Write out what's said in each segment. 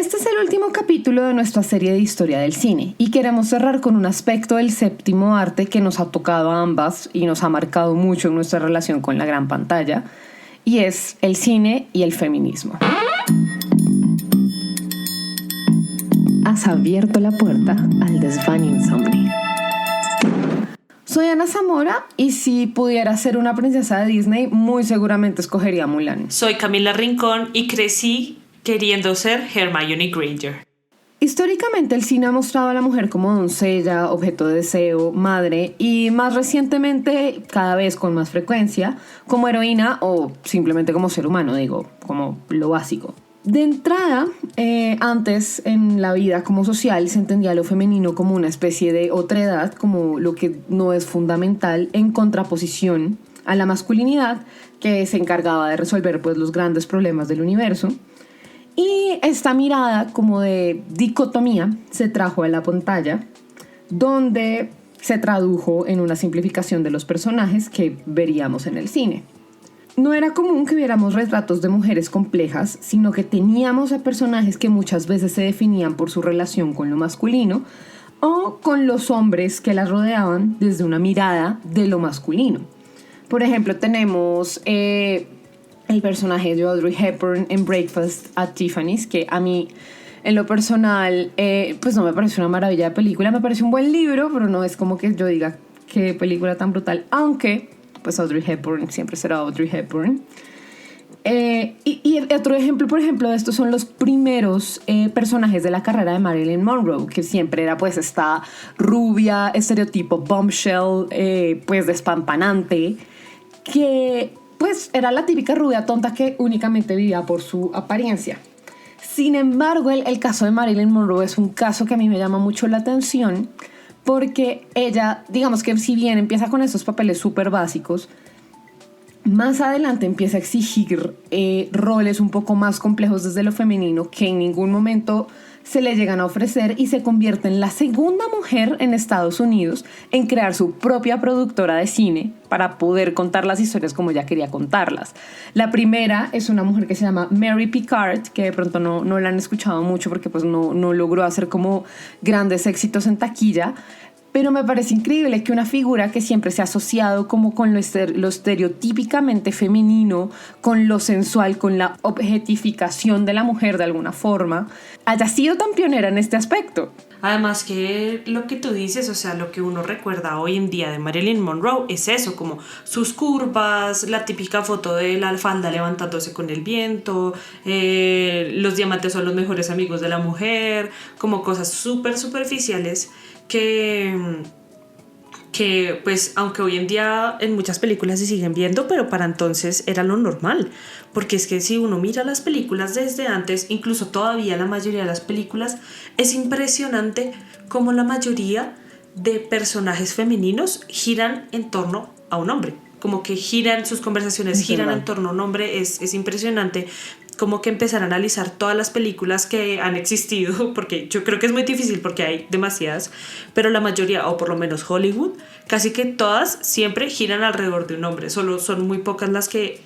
Este es el último capítulo de nuestra serie de historia del cine y queremos cerrar con un aspecto del séptimo arte que nos ha tocado a ambas y nos ha marcado mucho en nuestra relación con la gran pantalla, y es el cine y el feminismo. Has abierto la puerta al desván insomnio. Soy Ana Zamora y si pudiera ser una princesa de Disney, muy seguramente escogería Mulan. Soy Camila Rincón y crecí queriendo ser Hermione Granger. Históricamente el cine ha mostrado a la mujer como doncella, objeto de deseo, madre y más recientemente, cada vez con más frecuencia, como heroína o simplemente como ser humano, como lo básico. De entrada, antes en la vida como social se entendía lo femenino como una especie de otredad, como lo que no es fundamental, en contraposición a la masculinidad que se encargaba de resolver pues, los grandes problemas del universo. Y esta mirada como de dicotomía se trajo a la pantalla, donde se tradujo en una simplificación de los personajes que veríamos en el cine. No era común que viéramos retratos de mujeres complejas, sino que teníamos a personajes que muchas veces se definían por su relación con lo masculino o con los hombres que las rodeaban desde una mirada de lo masculino. Por ejemplo, tenemos el personaje de Audrey Hepburn en Breakfast at Tiffany's, que a mí, en lo personal, pues no me parece una maravilla de película. Me parece un buen libro, pero no es como que yo diga qué película tan brutal, aunque pues Audrey Hepburn siempre será Audrey Hepburn. Y otro ejemplo, por ejemplo, de estos son los primeros personajes de la carrera de Marilyn Monroe, que siempre era pues esta rubia, estereotipo bombshell, pues despampanante, que pues era la típica rubia tonta que únicamente vivía por su apariencia. Sin embargo, el caso de Marilyn Monroe es un caso que a mí me llama mucho la atención, porque ella, digamos que si bien empieza con estos papeles súper básicos, más adelante empieza a exigir roles un poco más complejos desde lo femenino que en ningún momento se le llegan a ofrecer, y se convierte en la segunda mujer en Estados Unidos en crear su propia productora de cine para poder contar las historias como ella quería contarlas. La primera es una mujer que se llama Mary Pickard, que de pronto no la han escuchado mucho porque pues no logró hacer como grandes éxitos en taquilla. Pero me parece increíble que una figura que siempre se ha asociado como con lo estereotípicamente femenino, con lo sensual, con la objetificación de la mujer de alguna forma, haya sido tan pionera en este aspecto. Además que lo que tú dices, o sea, lo que uno recuerda hoy en día de Marilyn Monroe es eso, como sus curvas, la típica foto de la falda levantándose con el viento, los diamantes son los mejores amigos de la mujer, como cosas súper superficiales que pues aunque hoy en día en muchas películas se siguen viendo, pero para entonces era lo normal, porque es que si uno mira las películas desde antes, incluso todavía la mayoría de las películas, es impresionante cómo la mayoría de personajes femeninos giran en torno a un hombre, como que sus conversaciones giran en torno a un hombre. Es impresionante como que empezar a analizar todas las películas que han existido, porque yo creo que es muy difícil porque hay demasiadas, pero la mayoría, o por lo menos Hollywood, casi que todas siempre giran alrededor de un hombre. Solo son muy pocas las que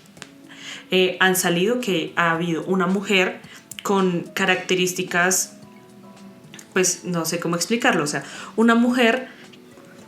han salido que ha habido una mujer con características, pues no sé cómo explicarlo, o sea, una mujer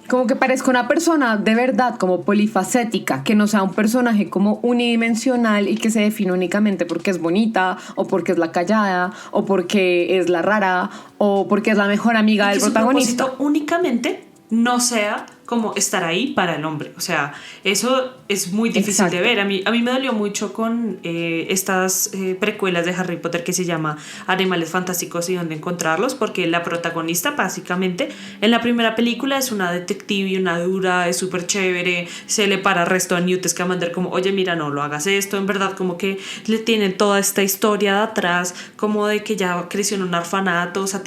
como que parezca una persona de verdad como polifacética, que no sea un personaje como unidimensional y que se define únicamente porque es bonita, o porque es la callada, o porque es la rara, o porque es la mejor amiga del protagonista. Su propósito únicamente no sea como estar ahí para el hombre. O sea, eso es muy difícil Exacto. de ver. A mí me dolió mucho con estas precuelas de Harry Potter que se llama Animales Fantásticos y dónde encontrarlos, porque la protagonista básicamente en la primera película es una detective y una dura, es súper chévere, se le para resto a Newt Scamander como, oye, mira, no lo hagas esto, en verdad como que le tienen toda esta historia de atrás, como de que ya creció en un orfanato, o sea,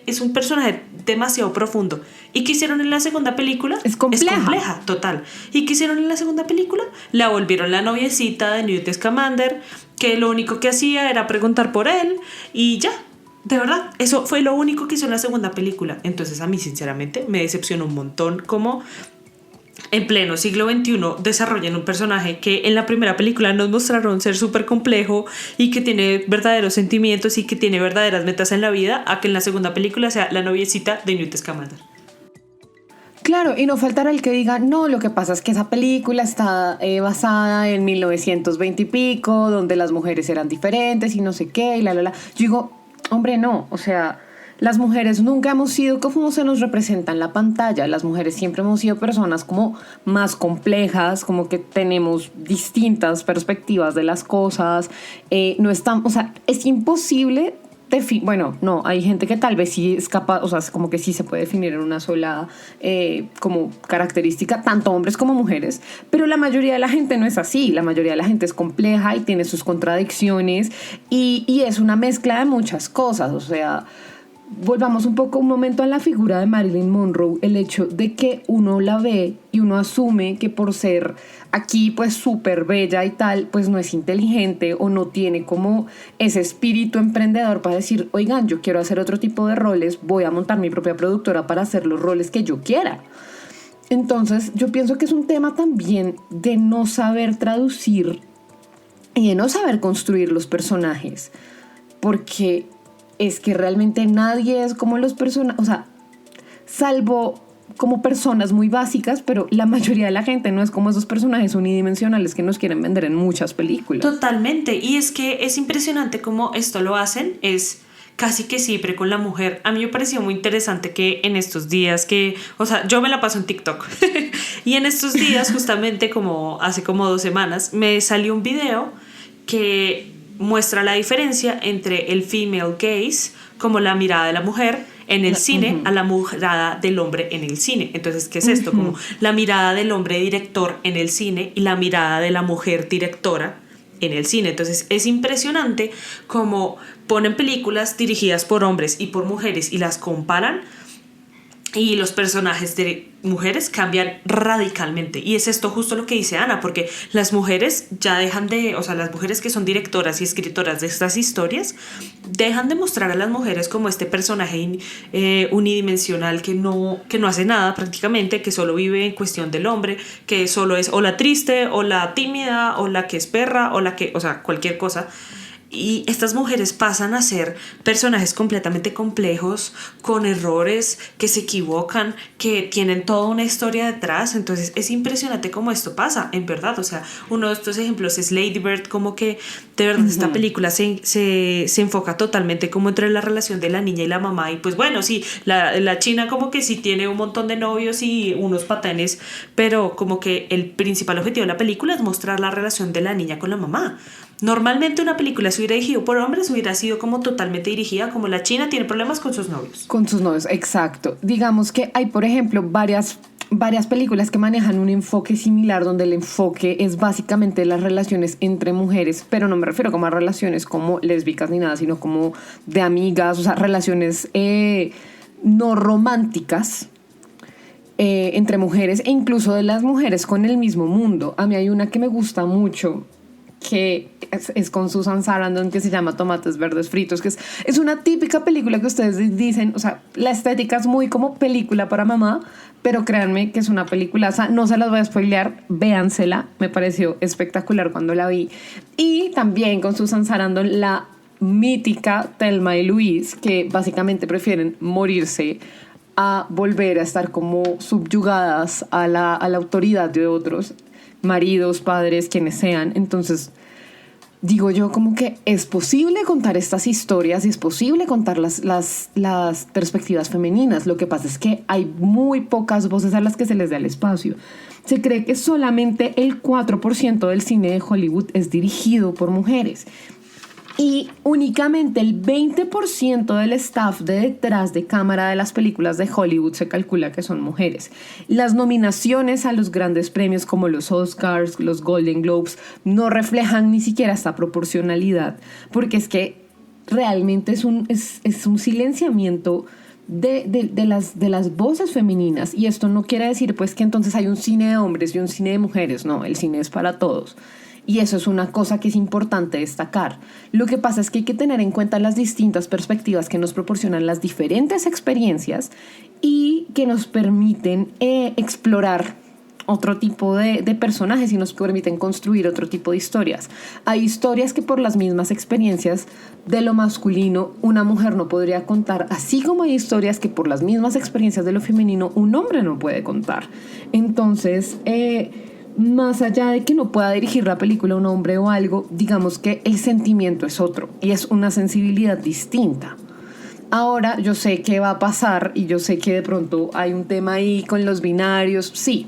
es un personaje demasiado profundo. ¿Y qué hicieron en la segunda película? Es compleja, total. ¿Y qué hicieron en la segunda película? La volvieron la noviecita de Newt Scamander, que lo único que hacía era preguntar por él y ya. De verdad, eso fue lo único que hizo en la segunda película. Entonces a mí sinceramente me decepcionó un montón como en pleno siglo XXI desarrollen un personaje que en la primera película nos mostraron ser súper complejo y que tiene verdaderos sentimientos y que tiene verdaderas metas en la vida, a que en la segunda película sea la noviecita de Newt Scamander. Claro, y no faltará el que diga, no, lo que pasa es que esa película está basada en 1920 y pico, donde las mujeres eran diferentes y no sé qué, y la. Yo digo, hombre, no, o sea, las mujeres nunca hemos sido como se nos representa en la pantalla. Las mujeres siempre hemos sido personas como más complejas, como que tenemos distintas perspectivas de las cosas. No estamos, o sea, es imposible. Bueno, no, hay gente que tal vez sí es capaz, o sea, es como que sí se puede definir en una sola como característica, tanto hombres como mujeres, pero la mayoría de la gente no es así. La mayoría de la gente es compleja y tiene sus contradicciones y es una mezcla de muchas cosas. O sea, volvamos un momento a la figura de Marilyn Monroe, el hecho de que uno la ve y uno asume que por ser aquí pues súper bella y tal, pues no es inteligente o no tiene como ese espíritu emprendedor para decir, oigan, yo quiero hacer otro tipo de roles, voy a montar mi propia productora para hacer los roles que yo quiera. Entonces yo pienso que es un tema también de no saber traducir y de no saber construir los personajes, porque es que realmente nadie es como los personajes, o sea, salvo como personas muy básicas, pero la mayoría de la gente no es como esos personajes unidimensionales que nos quieren vender en muchas películas. Totalmente, y es que es impresionante cómo esto lo hacen, es casi que siempre con la mujer. A mí me pareció muy interesante que en estos días o sea, yo me la paso en TikTok y en estos días justamente como hace como 2 semanas me salió un video que muestra la diferencia entre el female gaze, como la mirada de la mujer en el cine, a la mirada del hombre en el cine. Entonces, ¿qué es esto? Como la mirada del hombre director en el cine y la mirada de la mujer directora en el cine. Entonces, es impresionante cómo ponen películas dirigidas por hombres y por mujeres y las comparan, y los personajes de mujeres cambian radicalmente. Y es esto justo lo que dice Ana, porque las mujeres ya dejan de, o sea, las mujeres que son directoras y escritoras de estas historias, dejan de mostrar a las mujeres como este personaje unidimensional que no hace nada prácticamente, que solo vive en cuestión del hombre, que solo es o la triste, o la tímida, o la que es perra, o la que, o sea, cualquier cosa. Y estas mujeres pasan a ser personajes completamente complejos, con errores, que se equivocan, que tienen toda una historia detrás. Entonces es impresionante cómo esto pasa, en verdad. O sea, uno de estos ejemplos es Lady Bird, como que de verdad esta película se enfoca totalmente como entre la relación de la niña y la mamá. Y pues bueno, sí, la china como que sí tiene un montón de novios y unos patanes, pero como que el principal objetivo de la película es mostrar la relación de la niña con la mamá. Normalmente una película se hubiera dirigido por hombres, hubiera sido como totalmente dirigida, como la china tiene problemas con sus novios. Con sus novios, exacto. Digamos que hay, por ejemplo, varias películas que manejan un enfoque similar, donde el enfoque es básicamente las relaciones entre mujeres, pero no me refiero como a relaciones como lésbicas ni nada, sino como de amigas, o sea, relaciones no románticas entre mujeres, e incluso de las mujeres con el mismo mundo. A mí hay una que me gusta mucho, que es con Susan Sarandon, que se llama Tomates Verdes Fritos, que es una típica película que ustedes dicen, o sea, la estética es muy como película para mamá, pero créanme que es una peliculaza. No se las voy a spoilear, véansela, me pareció espectacular cuando la vi. Y también con Susan Sarandon la mítica Thelma y Louise, que básicamente prefieren morirse a volver a estar como subyugadas a la autoridad de otros maridos, padres, quienes sean. Entonces digo yo como que es posible contar estas historias y es posible contar las perspectivas femeninas. Lo que pasa es que hay muy pocas voces a las que se les da el espacio. Se cree que solamente el 4% del cine de Hollywood es dirigido por mujeres. Y únicamente el 20% del staff de detrás de cámara de las películas de Hollywood se calcula que son mujeres. Las nominaciones a los grandes premios como los Oscars, los Golden Globes, no reflejan ni siquiera esta proporcionalidad, porque es que realmente es un silenciamiento de las voces femeninas. Y esto no quiere decir pues que entonces hay un cine de hombres y un cine de mujeres. No, el cine es para todos. Y eso es una cosa que es importante destacar. Lo que pasa es que hay que tener en cuenta las distintas perspectivas que nos proporcionan las diferentes experiencias y que nos permiten explorar otro tipo de personajes y nos permiten construir otro tipo de historias. Hay historias que por las mismas experiencias de lo masculino una mujer no podría contar, así como hay historias que por las mismas experiencias de lo femenino un hombre no puede contar. Entonces, más allá de que no pueda dirigir la película un hombre o algo, digamos que el sentimiento es otro y es una sensibilidad distinta. Ahora yo sé qué va a pasar y yo sé que de pronto hay un tema ahí con los binarios, sí,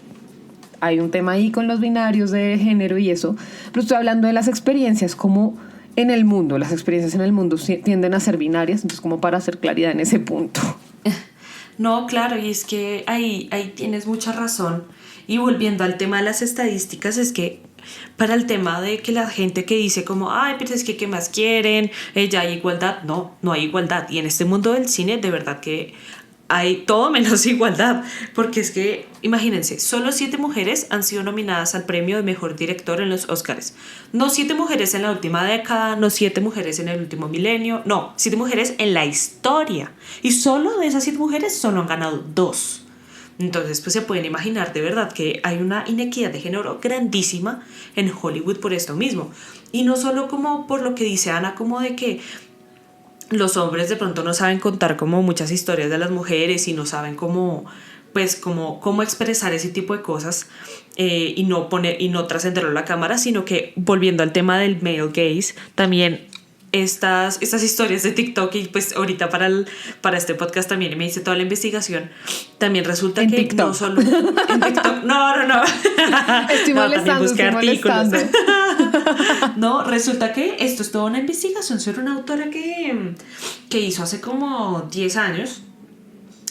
hay un tema ahí con los binarios de género y eso, pero estoy hablando de las experiencias como en el mundo, las experiencias en el mundo tienden a ser binarias, entonces como para hacer claridad en ese punto. No, claro, y es que ahí tienes mucha razón. Y volviendo al tema de las estadísticas, es que para el tema de que la gente que dice como, ay, pero es que ¿qué más quieren? Ya hay igualdad. No hay igualdad. Y en este mundo del cine, de verdad que hay todo menos igualdad. Porque es que, imagínense, solo 7 mujeres han sido nominadas al premio de mejor director en los Oscars. No 7 mujeres en la última década, no 7 mujeres en el último milenio, no, 7 mujeres en la historia. Y solo de esas 7 mujeres solo han ganado 2. Entonces, pues se pueden imaginar de verdad que hay una inequidad de género grandísima en Hollywood por esto mismo. Y no solo como por lo que dice Ana, como de que los hombres de pronto no saben contar como muchas historias de las mujeres y no saben cómo, pues, cómo expresar ese tipo de cosas y no trascenderlo a la cámara, sino que volviendo al tema del male gaze, también estas historias de TikTok, y pues ahorita para este podcast también me hice toda la investigación, también resulta en que TikTok. no solo en TikTok, no Estoy molestando, busqué artículos. No, resulta que esto es toda una investigación sobre una autora que hizo hace como 10 años,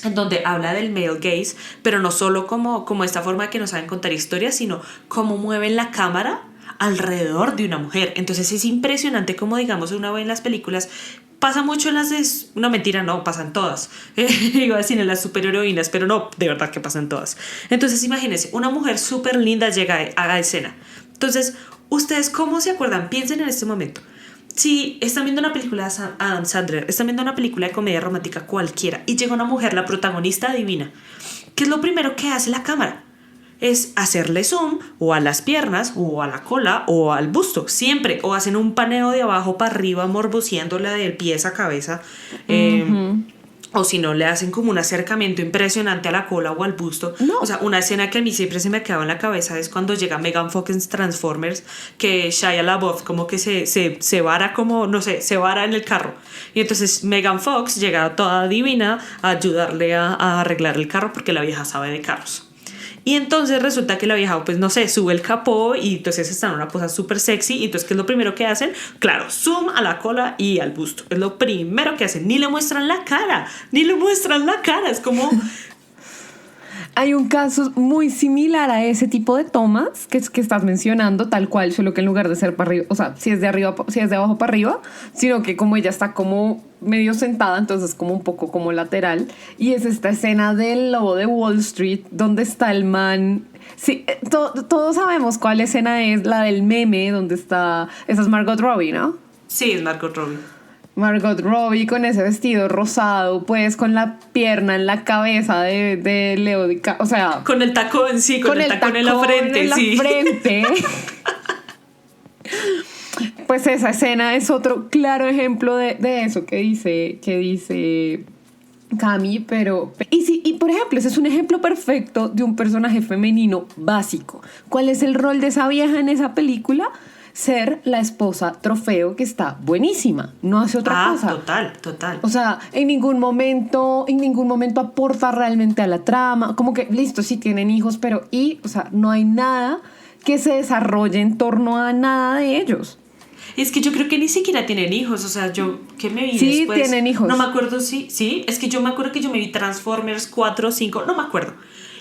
en donde habla del male gaze, pero no solo como esta forma de que no saben contar historias, sino cómo mueven la cámara alrededor de una mujer. Entonces es impresionante como, digamos, uno ve en las películas, pasa mucho en las de... No, mentira, no, pasan todas. Iba a decir en las superheroínas, pero no, de verdad que pasan todas. Entonces imagínense, una mujer súper linda llega a escena. Entonces, ¿ustedes cómo se acuerdan? Piensen en este momento. Si están viendo una película de Adam Sandler, están viendo una película de comedia romántica cualquiera y llega una mujer, la protagonista divina, ¿qué es lo primero que hace la cámara? Es hacerle zoom o a las piernas o a la cola o al busto, siempre, o hacen un paneo de abajo para arriba morboseándola del pie a cabeza, o si no le hacen como un acercamiento impresionante a la cola o al busto. No. O sea, una escena que a mí siempre se me quedaba en la cabeza es cuando llega Megan Fox en Transformers, que Shia LaBeouf como que se vara como, no sé, se vara en el carro, y entonces Megan Fox llega toda divina a ayudarle a arreglar el carro porque la vieja sabe de carros. Y entonces resulta que la vieja, pues no sé, sube el capó y entonces está en una pose súper sexy. Y entonces, ¿qué es lo primero que hacen? Claro, zoom a la cola y al busto. Es lo primero que hacen. Ni le muestran la cara. Es como... Hay un caso muy similar a ese tipo de tomas que estás mencionando, tal cual, solo que en lugar de ser para arriba, o sea, si es de abajo para arriba, sino que como ella está como medio sentada, entonces como un poco como lateral, y es esta escena del Lobo de Wall Street donde está el man. Sí, todos sabemos cuál escena es, la del meme donde está, esa es Margot Robbie, ¿no? Sí, es Margot Robbie. Margot Robbie con ese vestido rosado, pues con la pierna en la cabeza de Leo DiCaprio, o sea... Con el tacón, sí, con el tacón en la frente, sí. Pues esa escena es otro claro ejemplo de eso que dice Cami, pero... Y por ejemplo, ese es un ejemplo perfecto de un personaje femenino básico. ¿Cuál es el rol de esa vieja en esa película? Ser la esposa trofeo que está buenísima, no hace otra cosa. Total. O sea, en ningún momento aporta realmente a la trama, como que listo, sí tienen hijos, pero o sea, no hay nada que se desarrolle en torno a nada de ellos. Es que yo creo que ni siquiera tienen hijos, o sea, yo que me vi sí, después. Sí, tienen hijos. No me acuerdo sí, es que yo me acuerdo que yo me vi Transformers 4 o 5, no me acuerdo.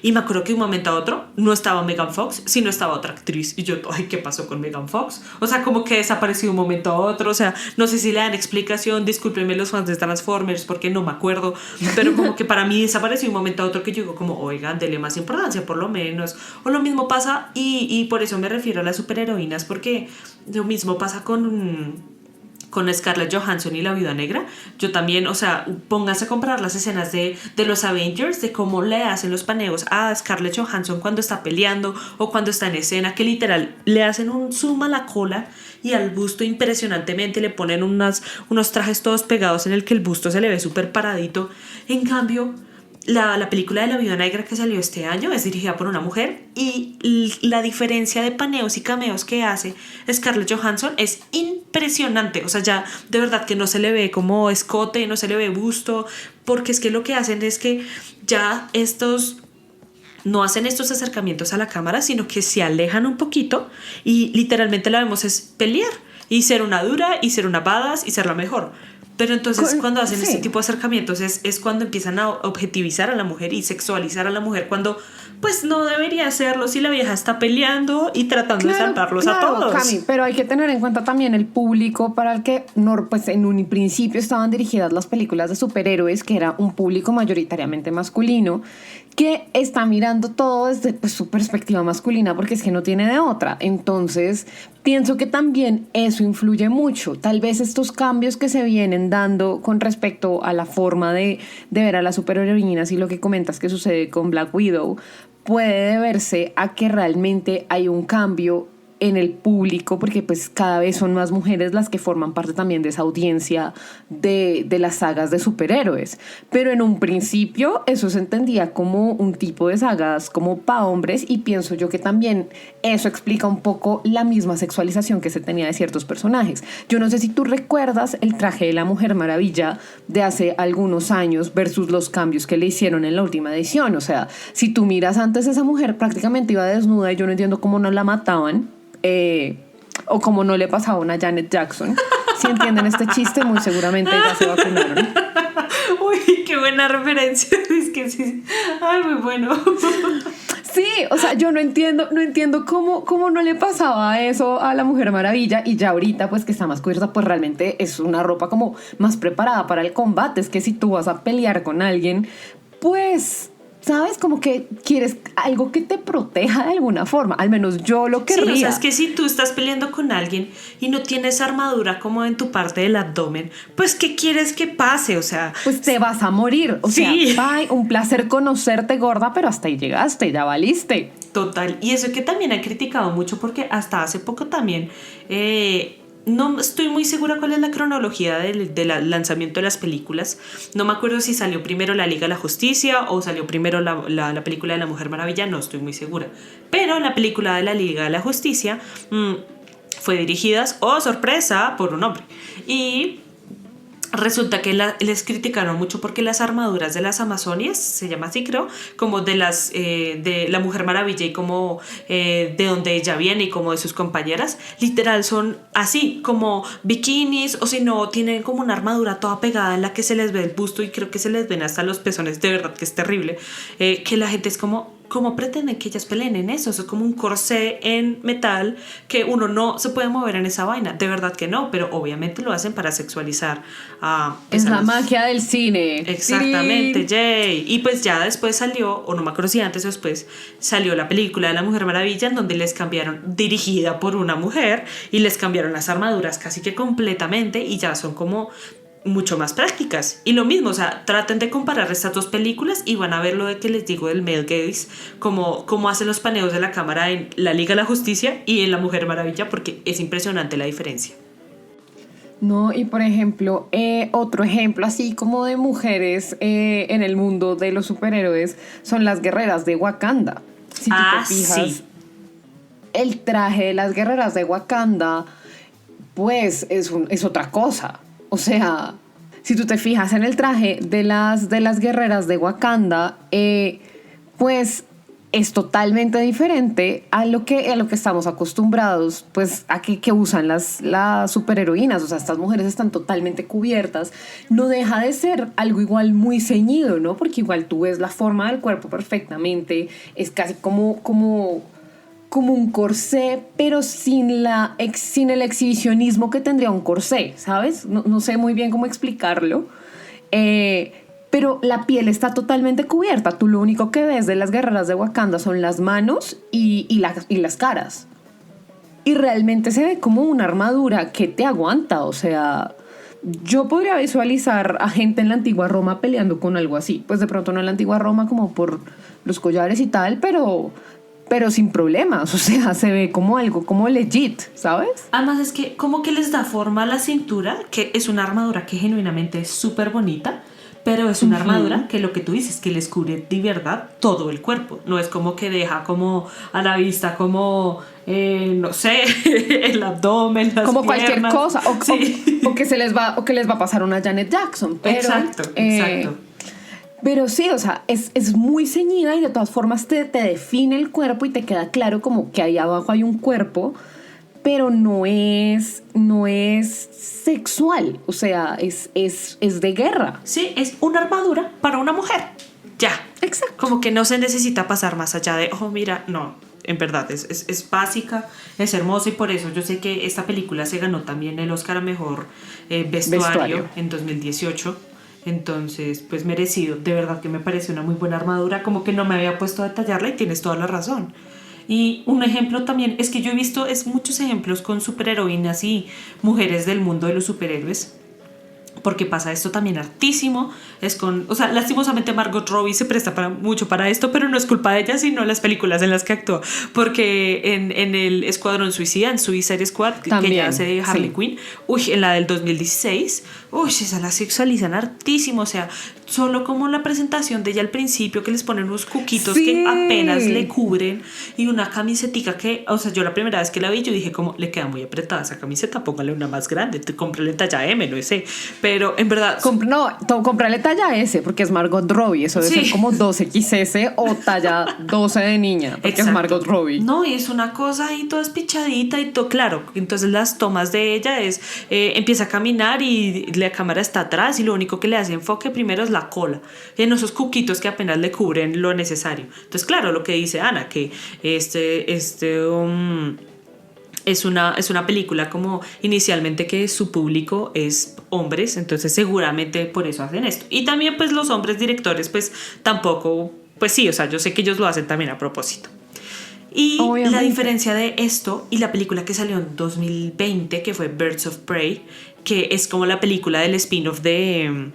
Y me acuerdo que de un momento a otro no estaba Megan Fox, sino estaba otra actriz. Y yo, ay, ¿qué pasó con Megan Fox? O sea, como que desapareció de un momento a otro. O sea, no sé si le dan explicación, discúlpenme los fans de Transformers porque no me acuerdo. Pero como que para mí desapareció de un momento a otro que yo digo como, oigan, denle más importancia por lo menos. O lo mismo pasa, y por eso me refiero a las superheroínas, porque lo mismo pasa con con Scarlett Johansson y la Viuda Negra. Yo también, o sea, pónganse a comparar las escenas de los Avengers, de cómo le hacen los paneos a Scarlett Johansson cuando está peleando o cuando está en escena, que literal le hacen un zoom a la cola y al busto impresionantemente, le ponen unos trajes todos pegados en el que el busto se le ve súper paradito. En cambio, la película de la Viuda Negra que salió este año es dirigida por una mujer y la diferencia de paneos y cameos que hace Scarlett Johansson es impresionante. O sea, ya de verdad que no se le ve como escote, no se le ve busto, porque es que lo que hacen es que ya no hacen estos acercamientos a la cámara, sino que se alejan un poquito y literalmente la vemos es pelear y ser una dura y ser una badass y ser la mejor. Pero entonces cuando hacen este tipo de acercamientos es cuando empiezan a objetivizar a la mujer y sexualizar a la mujer, cuando pues no debería hacerlo si la vieja está peleando y tratando de salvarlos a todos. Cami, pero hay que tener en cuenta también el público para el que pues en un principio estaban dirigidas las películas de superhéroes, que era un público mayoritariamente masculino, que está mirando todo desde pues, su perspectiva masculina, porque es que no tiene de otra. Entonces pienso que también eso influye mucho. Tal vez estos cambios que se vienen dando con respecto a la forma de ver a las superheroínas y lo que comentas que sucede con Black Widow puede deberse a que realmente hay un cambio en el público, porque pues cada vez son más mujeres las que forman parte también de esa audiencia de las sagas de superhéroes. Pero en un principio eso se entendía como un tipo de sagas como pa' hombres, y pienso yo que también eso explica un poco la misma sexualización que se tenía de ciertos personajes. Yo no sé si tú recuerdas el traje de la Mujer Maravilla de hace algunos años versus los cambios que le hicieron en la última edición. O sea, si tú miras antes, esa mujer prácticamente iba desnuda y yo no entiendo cómo no la mataban. O como no le pasaba a una Janet Jackson. Si entienden este chiste, muy seguramente ya se vacunaron. Uy, qué buena referencia. Es que sí. Ay, muy bueno. Sí, o sea, yo no entiendo cómo no le pasaba eso a la Mujer Maravilla, y ya ahorita pues que está más cubierta, pues realmente es una ropa como más preparada para el combate. Es que si tú vas a pelear con alguien, pues ¿sabes? Como que quieres algo que te proteja de alguna forma. Al menos yo lo querría. Sí, o sea, es que si tú estás peleando con alguien y no tienes armadura como en tu parte del abdomen, pues ¿qué quieres que pase? O sea, pues te vas a morir. O sea, bye, un placer conocerte, gorda, pero hasta ahí llegaste, ya valiste. Total. Y eso que también han criticado mucho, porque hasta hace poco también no estoy muy segura cuál es la cronología del lanzamiento de las películas. No me acuerdo si salió primero la Liga de la Justicia o salió primero la película de la Mujer Maravilla, no estoy muy segura. Pero la película de la Liga de la Justicia fue dirigida, oh sorpresa, por un hombre. Y resulta que les criticaron mucho porque las armaduras de las Amazonias, se llama así creo, como de la Mujer Maravilla y como de donde ella viene y como de sus compañeras, literal son así, como bikinis, o si no, tienen como una armadura toda pegada en la que se les ve el busto y creo que se les ven hasta los pezones, de verdad que es terrible, que la gente es como... ¿Cómo pretenden que ellas peleen en eso? Eso es como un corsé en metal que uno no se puede mover en esa vaina. De verdad que no, pero obviamente lo hacen para sexualizar a... Es la magia del cine. Exactamente, Jay. Y pues ya después salió, o no me acuerdo si antes o después, salió la película de la Mujer Maravilla en donde les cambiaron, dirigida por una mujer, y les cambiaron las armaduras casi que completamente y ya son como... mucho más prácticas. Y lo mismo, o sea, traten de comparar estas dos películas y van a ver lo de que les digo del male gaze, como hacen los paneos de la cámara en la Liga de la Justicia y en la Mujer Maravilla, porque es impresionante la diferencia. No, y por ejemplo, otro ejemplo así como de mujeres en el mundo de los superhéroes son las guerreras de Wakanda. Si tú te fijas, sí. El traje de las guerreras de Wakanda, pues es otra cosa. O sea, si tú te fijas en el traje de las guerreras de Wakanda, pues es totalmente diferente a lo que estamos acostumbrados, pues a que usan las superheroínas. O sea, estas mujeres están totalmente cubiertas. No deja de ser algo igual muy ceñido, ¿no? Porque igual tú ves la forma del cuerpo perfectamente. Es casi como un corsé, pero sin el exhibicionismo que tendría un corsé, ¿sabes? No sé muy bien cómo explicarlo, pero la piel está totalmente cubierta. Tú lo único que ves de las guerreras de Wakanda son las manos y las caras. y realmente se ve como una armadura que te aguanta. O sea, yo podría visualizar a gente en la antigua Roma peleando con algo así. Pues de pronto no en la antigua Roma como por los collares y tal, pero sin problemas. O sea, se ve como algo como legit, ¿sabes? Además es que como que les da forma a la cintura, que es una armadura que genuinamente es súper bonita, pero es una armadura que lo que tú dices, que les cubre de verdad todo el cuerpo. No es como que deja como a la vista como, no sé, el abdomen, las como piernas. Cualquier cosa. Sí. O que les va a pasar una Janet Jackson. Pero, exacto. Pero sí, o sea, es muy ceñida y de todas formas te define el cuerpo y te queda claro como que ahí abajo hay un cuerpo, pero no es sexual, o sea, es de guerra. Sí, es una armadura para una mujer. Ya. Exacto. Como que no se necesita pasar más allá de, oh, mira, no. En verdad, es básica, es hermosa y por eso yo sé que esta película se ganó también el Oscar a Mejor vestuario en 2018. Entonces, pues merecido. De verdad que me parece una muy buena armadura. Como que no me había puesto a detallarla y tienes toda la razón. Y un ejemplo también, es que yo he visto muchos ejemplos con superheroínas y mujeres del mundo de los superhéroes, porque pasa esto también hartísimo, o sea, lastimosamente Margot Robbie se presta mucho para esto, pero no es culpa de ella, sino las películas en las que actuó, porque en el Escuadrón Suicida, en Suicide Squad, también, que ya hace de Harley Quinn, en la del 2016, esa la sexualizan hartísimo, o sea, solo como la presentación de ella al principio, que les ponen unos cuquitos que apenas le cubren, y una camisetica que, o sea, yo la primera vez que la vi, yo dije como, le queda muy apretada esa camiseta, póngale una más grande, cómprale talla M, no sé, pero en verdad... Comprarle talla S, porque es Margot Robbie. Eso debe ser como 2XS o talla 12 de niña, porque exacto, es Margot Robbie. No, y es una cosa ahí toda espichadita y todo, claro. Entonces las tomas de ella empieza a caminar y la cámara está atrás y lo único que le hace enfoque primero es la cola, en esos cuquitos que apenas le cubren lo necesario. Entonces, claro, lo que dice Ana, que es una película como inicialmente que su público es hombres, entonces seguramente por eso hacen esto. Y también pues los hombres directores pues tampoco, pues sí, o sea, yo sé que ellos lo hacen también a propósito. Y obviamente, la diferencia de esto y la película que salió en 2020, que fue Birds of Prey, que es como la película del spin-off de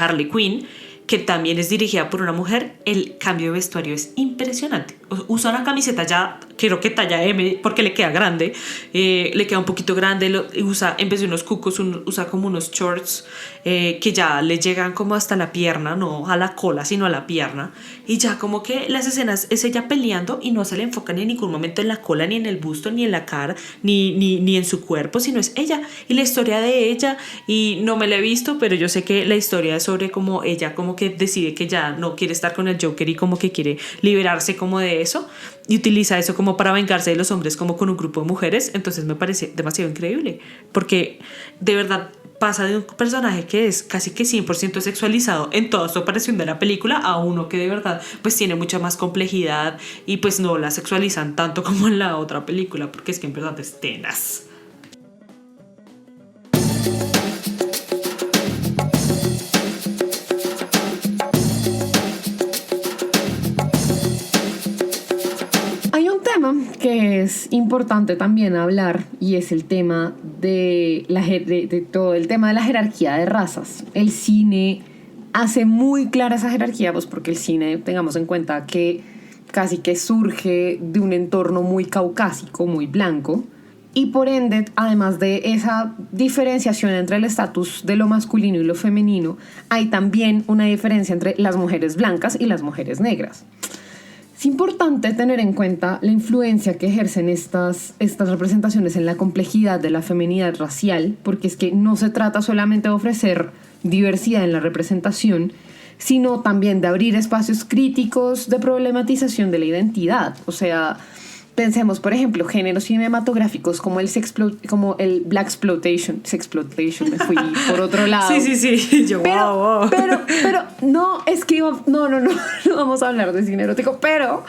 Harley Quinn, que también es dirigida por una mujer, el cambio de vestuario es impresionante. Usa una camiseta ya, creo que talla M, porque le queda grande, le queda un poquito grande, usa, en vez de unos cucos, usa como unos shorts que ya le llegan como hasta la pierna, no a la cola, sino a la pierna, y ya como que las escenas es ella peleando y no se le enfocan en ningún momento en la cola, ni en el busto, ni en la cara, ni en su cuerpo, sino es ella, y la historia de ella, y no me la he visto, pero yo sé que la historia es sobre cómo ella como que decide que ya no quiere estar con el Joker y como que quiere liberarse como de eso y utiliza eso como para vengarse de los hombres como con un grupo de mujeres. Entonces me parece demasiado increíble porque de verdad pasa de un personaje que es casi que 100% sexualizado en toda su aparición de la película a uno que de verdad pues tiene mucha más complejidad y pues no la sexualizan tanto como en la otra película, porque es que en verdad es tenaz. Que es importante también hablar, y es el tema de todo el tema de la jerarquía de razas. El cine hace muy clara esa jerarquía, pues porque el cine, tengamos en cuenta que casi que surge de un entorno muy caucásico, muy blanco, y por ende, además de esa diferenciación entre el estatus de lo masculino y lo femenino, hay también una diferencia entre las mujeres blancas y las mujeres negras. Es importante tener en cuenta la influencia que ejercen estas representaciones en la complejidad de la feminidad racial, porque es que no se trata solamente de ofrecer diversidad en la representación, sino también de abrir espacios críticos de problematización de la identidad. O sea, pensemos, por ejemplo, géneros cinematográficos como el Blaxploitation. Sexploitation, me fui por otro lado. Sí. Yo, wow. Pero no, es que no vamos a hablar de cine erótico, pero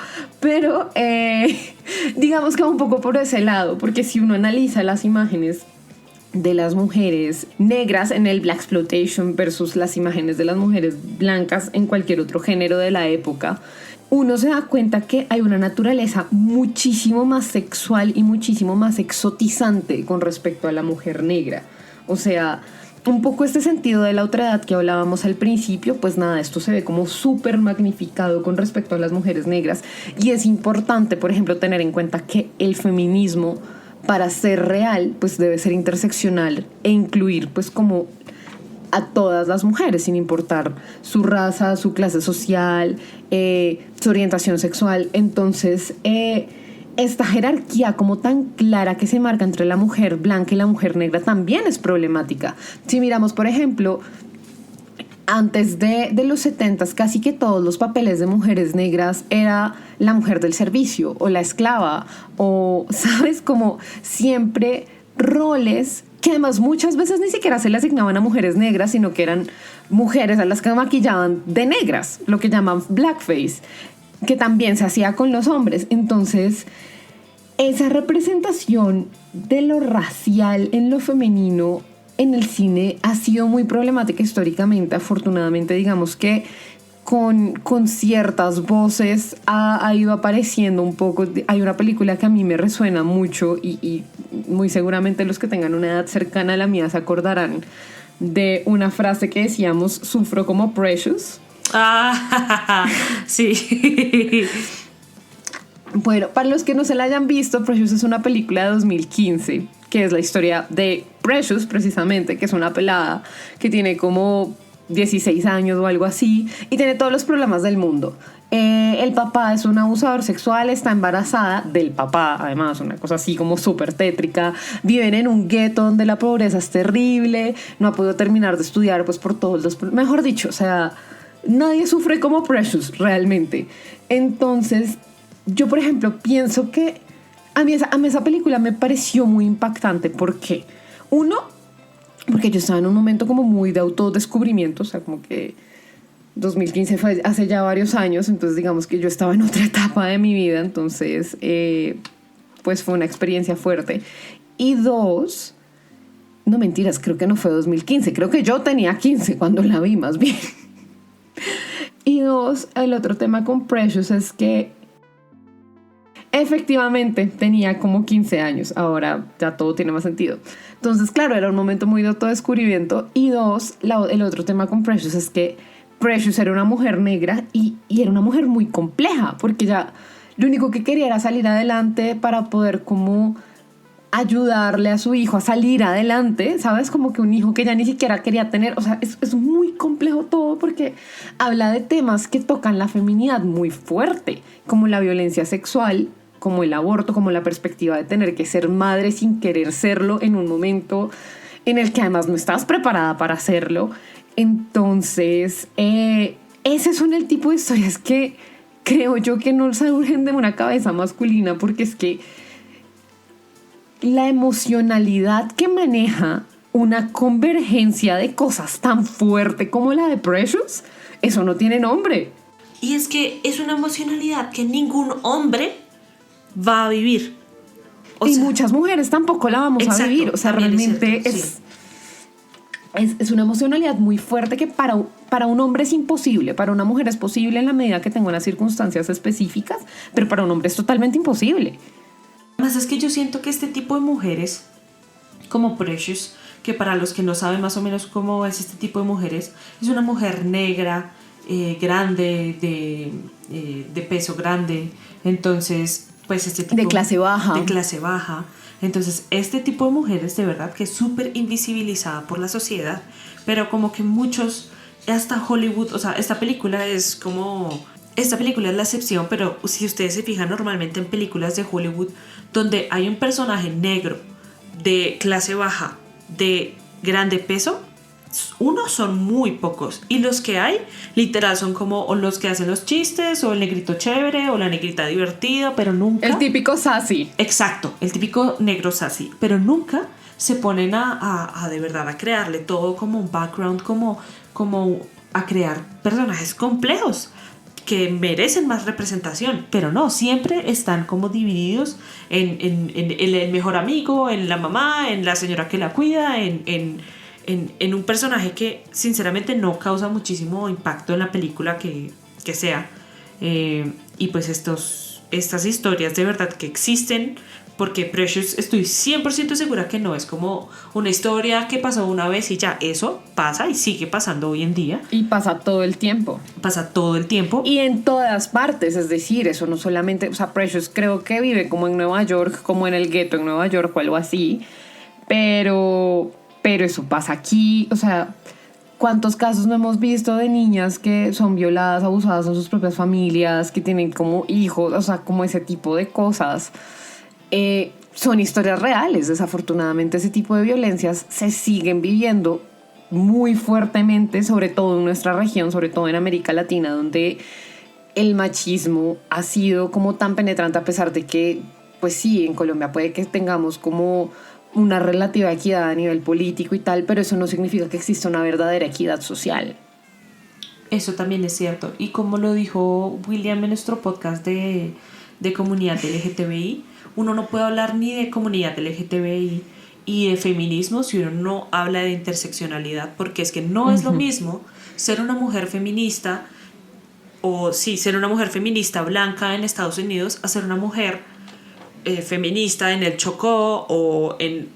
digamos que va un poco por ese lado, porque si uno analiza las imágenes de las mujeres negras en el Blaxploitation versus las imágenes de las mujeres blancas en cualquier otro género de la época, uno se da cuenta que hay una naturaleza muchísimo más sexual y muchísimo más exotizante con respecto a la mujer negra. O sea, un poco este sentido de la otredad que hablábamos al principio, pues nada, esto se ve como súper magnificado con respecto a las mujeres negras. Y es importante, por ejemplo, tener en cuenta que el feminismo, para ser real, pues debe ser interseccional e incluir pues como a todas las mujeres, sin importar su raza, su clase social, su orientación sexual. Entonces, esta jerarquía como tan clara que se marca entre la mujer blanca y la mujer negra también es problemática. Si miramos, por ejemplo, antes de los 70s, casi que todos los papeles de mujeres negras era la mujer del servicio o la esclava o, ¿sabes? Como siempre roles que además muchas veces ni siquiera se le asignaban a mujeres negras, sino que eran mujeres a las que maquillaban de negras, lo que llaman blackface, que también se hacía con los hombres. Entonces, esa representación de lo racial en lo femenino en el cine ha sido muy problemática históricamente. Afortunadamente, digamos que con ciertas voces ha ido apareciendo un poco. Hay una película que a mí me resuena mucho y muy seguramente los que tengan una edad cercana a la mía se acordarán de una frase que decíamos: sufro como Precious. Ah, sí. Bueno, para los que no se la hayan visto, Precious es una película de 2015 que es la historia de Precious, precisamente, que es una pelada que tiene como 16 años o algo así y tiene todos los problemas del mundo. El papá es un abusador sexual, está embarazada del papá, además, una cosa así como súper tétrica. Viven en un gueto donde la pobreza es terrible, no ha podido terminar de estudiar pues por todos los... Mejor dicho, o sea, nadie sufre como Precious realmente. Entonces, yo por ejemplo pienso que a mí esa película me pareció muy impactante. ¿Por qué? Uno, porque yo estaba en un momento como muy de autodescubrimiento, o sea, como que 2015 fue hace ya varios años, entonces digamos que yo estaba en otra etapa de mi vida, entonces pues fue una experiencia fuerte. Y dos, no mentiras, creo que no fue 2015, creo que yo tenía 15 cuando la vi más bien. Y dos, el otro tema con Precious es que efectivamente tenía como 15 años, ahora ya todo tiene más sentido. Entonces, claro, era un momento muy de autodescubrimiento. Y dos, el otro tema con Precious es que Precious era una mujer negra y era una mujer muy compleja, porque ya lo único que quería era salir adelante para poder como ayudarle a su hijo a salir adelante, ¿sabes? Como que un hijo que ya ni siquiera quería tener. O sea, es muy complejo todo porque habla de temas que tocan la feminidad muy fuerte, como la violencia sexual, como el aborto, como la perspectiva de tener que ser madre sin querer serlo en un momento en el que además no estabas preparada para hacerlo. Entonces, ese son el tipo de historias que creo yo que no surgen de una cabeza masculina, porque es que la emocionalidad que maneja una convergencia de cosas tan fuerte como la de Precious, eso no tiene nombre. Y es que es una emocionalidad que ningún hombre va a vivir. Y muchas mujeres tampoco la vamos a vivir. O sea, realmente es una emocionalidad muy fuerte que para un hombre es imposible. Para una mujer es posible en la medida que tenga unas circunstancias específicas, pero para un hombre es totalmente imposible. Además es que yo siento que este tipo de mujeres, como Precious, que para los que no saben más o menos cómo es este tipo de mujeres, es una mujer negra, grande, de peso grande, entonces, pues este tipo... De clase baja. De clase baja. Entonces, este tipo de mujeres de verdad que es súper invisibilizada por la sociedad, pero como que muchos, hasta Hollywood, o sea, esta película es la excepción, pero si ustedes se fijan normalmente en películas de Hollywood donde hay un personaje negro de clase baja, de grande peso, son muy pocos, y los que hay literal son como o los que hacen los chistes o el negrito chévere o la negrita divertida, pero nunca el típico sassy. Exacto, el típico negro sassy, pero nunca se ponen a de verdad a crearle todo como un background, como a crear personajes complejos que merecen más representación, pero no, siempre están como divididos en el mejor amigo, en la mamá, en la señora que la cuida, en un personaje que sinceramente no causa muchísimo impacto en la película que sea. Y pues estas historias de verdad que existen, porque Precious estoy 100% segura que no es como una historia que pasó una vez y ya. Eso pasa y sigue pasando hoy en día. Y pasa todo el tiempo. Pasa todo el tiempo. Y en todas partes, es decir, eso no solamente, o sea, Precious creo que vive como en Nueva York, como en el gueto en Nueva York o algo así, pero eso pasa aquí, o sea, ¿cuántos casos no hemos visto de niñas que son violadas, abusadas en sus propias familias, que tienen como hijos, o sea, como ese tipo de cosas? Son historias reales. Desafortunadamente ese tipo de violencias se siguen viviendo muy fuertemente, sobre todo en nuestra región, sobre todo en América Latina, donde el machismo ha sido como tan penetrante, a pesar de que, pues sí, en Colombia puede que tengamos como una relativa equidad a nivel político y tal, pero eso no significa que exista una verdadera equidad social. Eso también es cierto. Y como lo dijo William en nuestro podcast de comunidad LGTBI, uno no puede hablar ni de comunidad LGTBI y de feminismo si uno no habla de interseccionalidad, porque es que no es lo mismo ser una mujer feminista, o sí, ser una mujer feminista blanca en Estados Unidos a ser una mujer feminista en el Chocó o en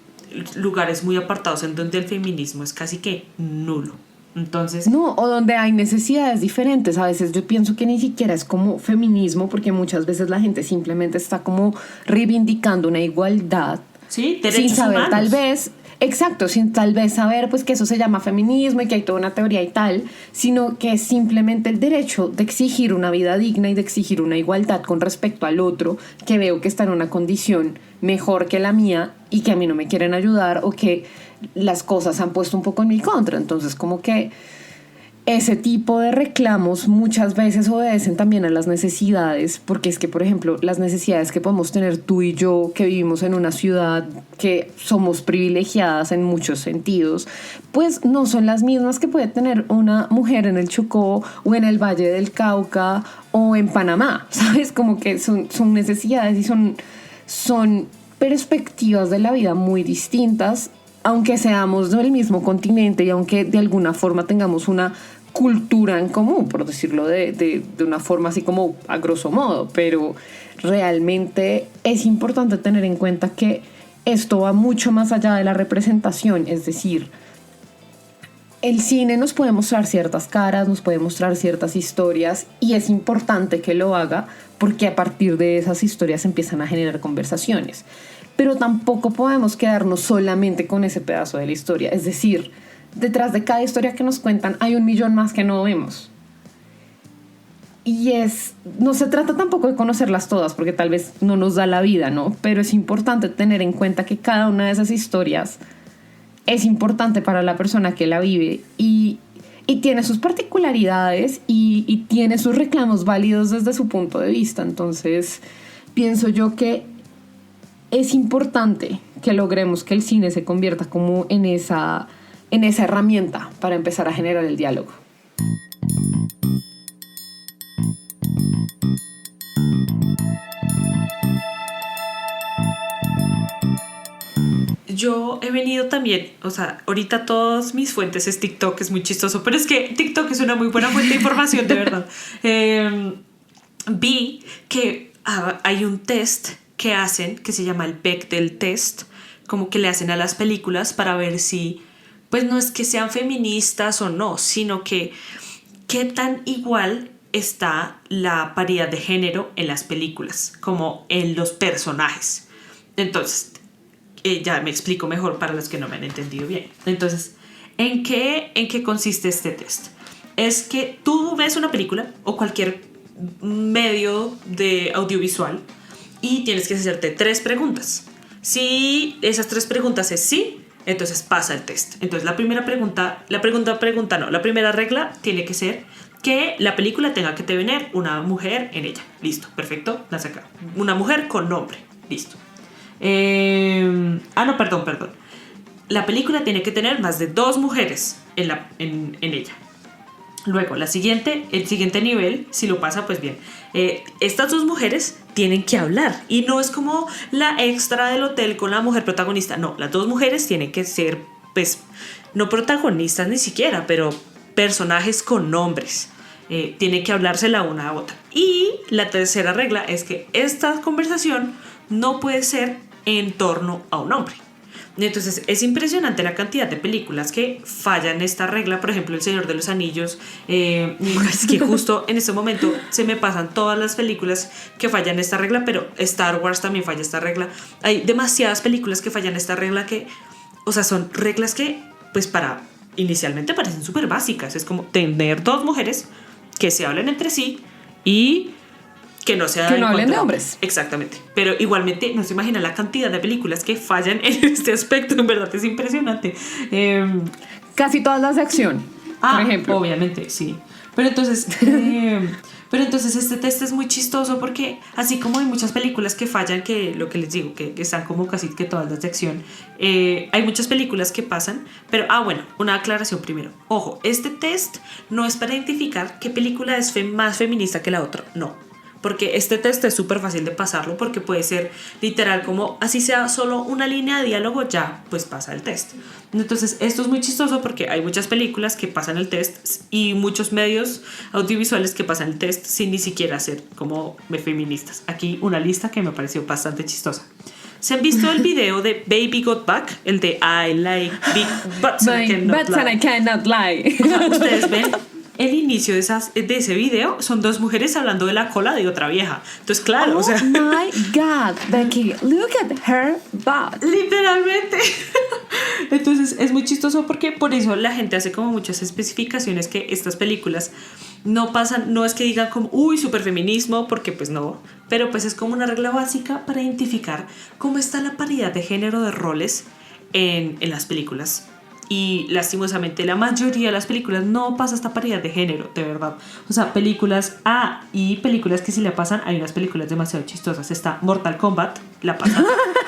lugares muy apartados en donde el feminismo es casi que nulo. Entonces, no, o donde hay necesidades diferentes. A veces yo pienso que ni siquiera es como feminismo, porque muchas veces la gente simplemente está como reivindicando una igualdad, sí, derechos sin saber humanos. tal vez, exacto, sin tal vez saber pues que eso se llama feminismo y que hay toda una teoría y tal, sino que es simplemente el derecho de exigir una vida digna y de exigir una igualdad con respecto al otro, que veo que está en una condición mejor que la mía y que a mí no me quieren ayudar, o que las cosas se han puesto un poco en mi contra. Entonces como que ese tipo de reclamos muchas veces obedecen también a las necesidades, porque es que, por ejemplo, las necesidades que podemos tener tú y yo, que vivimos en una ciudad que somos privilegiadas en muchos sentidos, pues no son las mismas que puede tener una mujer en el Chocó o en el Valle del Cauca o en Panamá, ¿sabes? Como que son necesidades y son perspectivas de la vida muy distintas, aunque seamos del mismo continente y aunque de alguna forma tengamos una cultura en común, por decirlo de una forma así como a grosso modo, pero realmente es importante tener en cuenta que esto va mucho más allá de la representación. Es decir, el cine nos puede mostrar ciertas caras, nos puede mostrar ciertas historias, y es importante que lo haga porque a partir de esas historias empiezan a generar conversaciones. Pero tampoco podemos quedarnos solamente con ese pedazo de la historia. Es decir, detrás de cada historia que nos cuentan hay 1.000.000 más que no vemos. Y no se trata tampoco de conocerlas todas, porque tal vez no nos da la vida, ¿no? Pero es importante tener en cuenta que cada una de esas historias es importante para la persona que la vive y tiene sus particularidades y tiene sus reclamos válidos desde su punto de vista. Entonces, pienso yo que es importante que logremos que el cine se convierta como en esa herramienta para empezar a generar el diálogo. yo he venido también, o sea, ahorita todas mis fuentes es TikTok, es muy chistoso, pero es que TikTok es una muy buena fuente de información, de verdad. Vi que hay un test que hacen que se llama el Bechdel Test, como que le hacen a las películas para ver si, pues no es que sean feministas o no, sino que qué tan igual está la paridad de género en las películas, como en los personajes. Entonces, ya me explico mejor para los que no me han entendido bien. Entonces, ¿en qué consiste este test? Es que tú ves una película o cualquier medio de audiovisual y tienes que hacerte 3 preguntas. Si esas 3 preguntas es sí, entonces pasa el test. Entonces la primera regla tiene que ser que la película tenga que tener una mujer en ella. Listo, perfecto, la saca. Una mujer con nombre, listo. Perdón. La película tiene que tener más de 2 mujeres en ella. Luego, el siguiente nivel, si lo pasa, pues bien. Estas 2 mujeres tienen que hablar. Y no es como la extra del hotel con la mujer protagonista. No, las 2 mujeres tienen que ser, pues, no protagonistas ni siquiera, pero personajes con nombres. tiene que hablarse la una a otra. Y la tercera regla es que esta conversación no puede ser en torno a un hombre. Entonces es impresionante la cantidad de películas que fallan esta regla. Por ejemplo, El Señor de los Anillos, es que justo en este momento se me pasan todas las películas que fallan esta regla, pero Star Wars también falla esta regla. Hay demasiadas películas que fallan esta regla que, o sea, son reglas que pues inicialmente parecen súper básicas. Es como tener dos mujeres que se hablen entre sí y que no sea que no hablen de hombres. Exactamente. Pero igualmente no se imagina la cantidad de películas que fallan en este aspecto. En verdad es impresionante. Casi todas las de acción, por ejemplo. Obviamente, sí. Pero entonces este test es muy chistoso porque así como hay muchas películas que fallan, que lo que les digo, que están como casi que todas las de acción, hay muchas películas que pasan. Pero, bueno, una aclaración primero. Ojo, este test no es para identificar qué película es más feminista que la otra. No. Porque este test es súper fácil de pasarlo, porque puede ser literal como así sea solo una línea de diálogo, ya pues pasa el test. Entonces esto es muy chistoso porque hay muchas películas que pasan el test y muchos medios audiovisuales que pasan el test sin ni siquiera ser como feministas. Aquí una lista que me pareció bastante chistosa. ¿Se han visto el video de Baby Got Back? El de I like big butts and I cannot lie. O sea, ustedes ven el inicio de ese video, son dos mujeres hablando de la cola de otra vieja. Entonces, claro, oh, o sea... my God, Becky, look at her butt. Literalmente. Entonces, es muy chistoso porque por eso la gente hace como muchas especificaciones que estas películas no pasan, no es que digan como, uy, superfeminismo, porque pues no, pero pues es como una regla básica para identificar cómo está la paridad de género de roles en las películas. Y lastimosamente la mayoría de las películas no pasa esta paridad de género, de verdad. O sea, películas y películas que sí la pasan. Hay unas películas demasiado chistosas. Está Mortal Kombat, la pasa.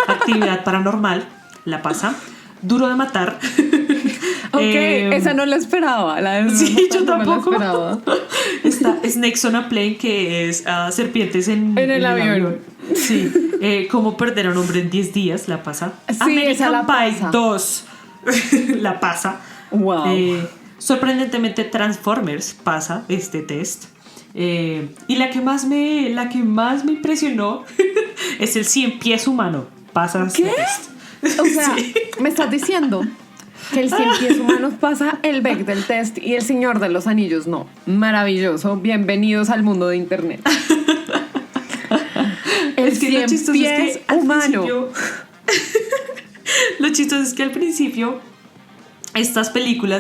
Actividad Paranormal, la pasa. Duro de Matar. Ok, esa no la esperaba. Sí, yo tampoco. No Está Snakes on a Plane, que es serpientes en el avión. Sí, Cómo perder a un hombre en 10 días, la pasa. Sí, American esa la Pie pasa. 2 la pasa. Wow. Sorprendentemente Transformers pasa este test. Y la que más me impresionó es el 100 pies humano. Pasa este test. O sea, sí. me estás diciendo que el 100 pies humanos pasa el Bechdel test y el Señor de los Anillos no. Maravilloso. Bienvenidos al mundo de internet. El 100 pies humano. Lo chistoso es que al principio esta película,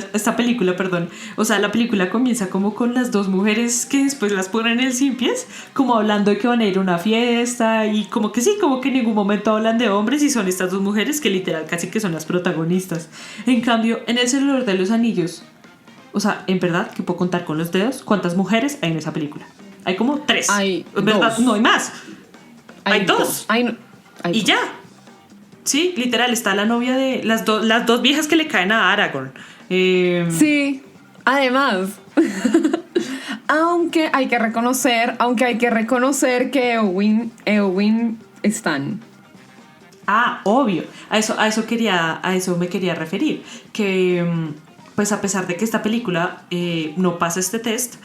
o sea, la película comienza como con las dos mujeres que después las ponen en el 100 pies, como hablando de que van a ir a una fiesta y como que sí, como que en ningún momento hablan de hombres y son estas dos mujeres que literal casi que son las protagonistas. En cambio, en El Señor de los Anillos, o sea, en verdad que puedo contar con los dedos cuántas mujeres hay en esa película. Hay como 3. Hay en verdad, no hay más. Hay 2. Y ya. Sí, literal, está la novia de las dos viejas que le caen a Aragorn. Sí, además. Aunque hay que reconocer que Eowyn están. Obvio. A eso me quería referir. Que pues a pesar de que esta película no pasa este test,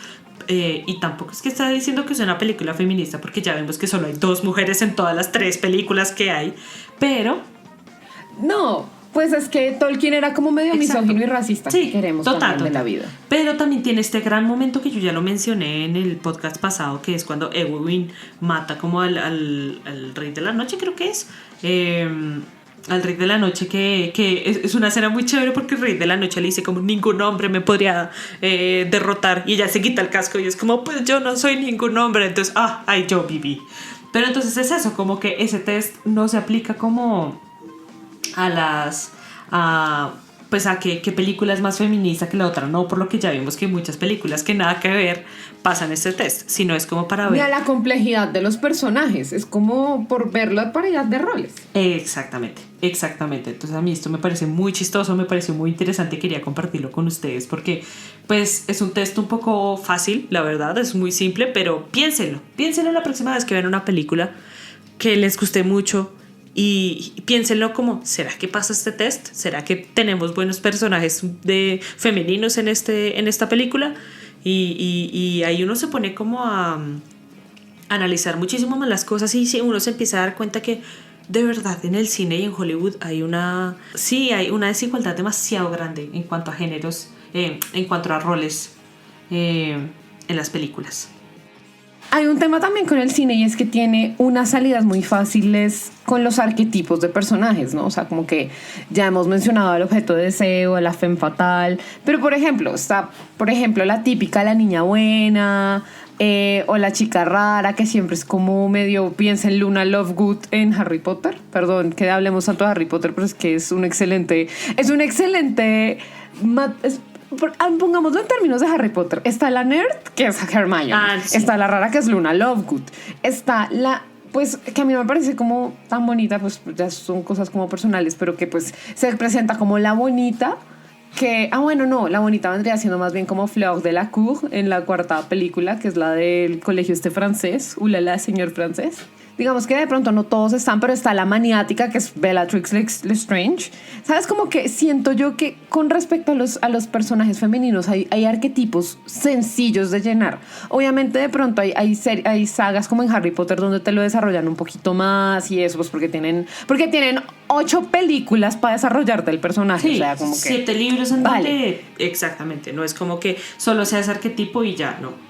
y tampoco es que está diciendo que es una película feminista, porque ya vemos que solo hay 2 mujeres en todas las 3 películas que hay, pero no, pues es que Tolkien era como medio misógino y racista. Sí, queremos total de la vida. Pero también tiene este gran momento que yo ya lo mencioné en el podcast pasado, que es cuando Eowyn mata como al rey de la noche, creo que es al rey de la noche, que es una escena muy chévere porque el rey de la noche le dice como ningún hombre me podría derrotar, y ella se quita el casco y es como pues yo no soy ningún hombre, entonces yo viví. Pero entonces es eso, como que ese test no se aplica como pues a qué película es más feminista que la otra, no, por lo que ya vimos que muchas películas que nada que ver pasan este test, sino es como para ver. Mira la complejidad de los personajes, es como por ver la paridad de roles. Exactamente. Entonces a mí esto me parece muy chistoso, me pareció muy interesante, quería compartirlo con ustedes porque pues es un test un poco fácil, la verdad, es muy simple, pero piénsenlo la próxima vez que vean una película que les guste mucho. Y piénsenlo como, ¿será que pasa este test? ¿Será que tenemos buenos personajes femeninos en esta película? y ahí uno se pone como a analizar muchísimo más las cosas y sí, uno se empieza a dar cuenta que de verdad en el cine y en Hollywood hay una desigualdad demasiado grande en cuanto a géneros, en cuanto a roles en las películas. Hay un tema también con el cine y es que tiene unas salidas muy fáciles con los arquetipos de personajes, ¿no? O sea, como que ya hemos mencionado al objeto de deseo, a la femme fatale, pero por ejemplo, está, la típica la niña buena, o la chica rara que siempre es como medio, piensa en Luna Lovegood en Harry Potter. Perdón que hablemos tanto de Harry Potter, pero es que es un excelente pongámoslo en términos de Harry Potter. Está la nerd, que es Hermione. Sí. Está la rara, que es Luna Lovegood. Está la, pues, que a mí me parece como tan bonita, pues ya son cosas como personales, pero que pues se presenta como la bonita, que, la bonita vendría siendo más bien como Fleur de la Cour en la cuarta película, que es la del colegio francés, ulala, señor francés. Digamos que de pronto no todos están, pero está la maniática, que es Bellatrix Lestrange. ¿Sabes? Como que siento yo que con respecto a los personajes femeninos hay arquetipos sencillos de llenar. Obviamente de pronto hay sagas como en Harry Potter donde te lo desarrollan un poquito más y eso, pues porque tienen 8 películas para desarrollarte el personaje. Sí, o sea, como que 7 libros en vale. donde... Exactamente, no es como que solo sea ese arquetipo y ya, no.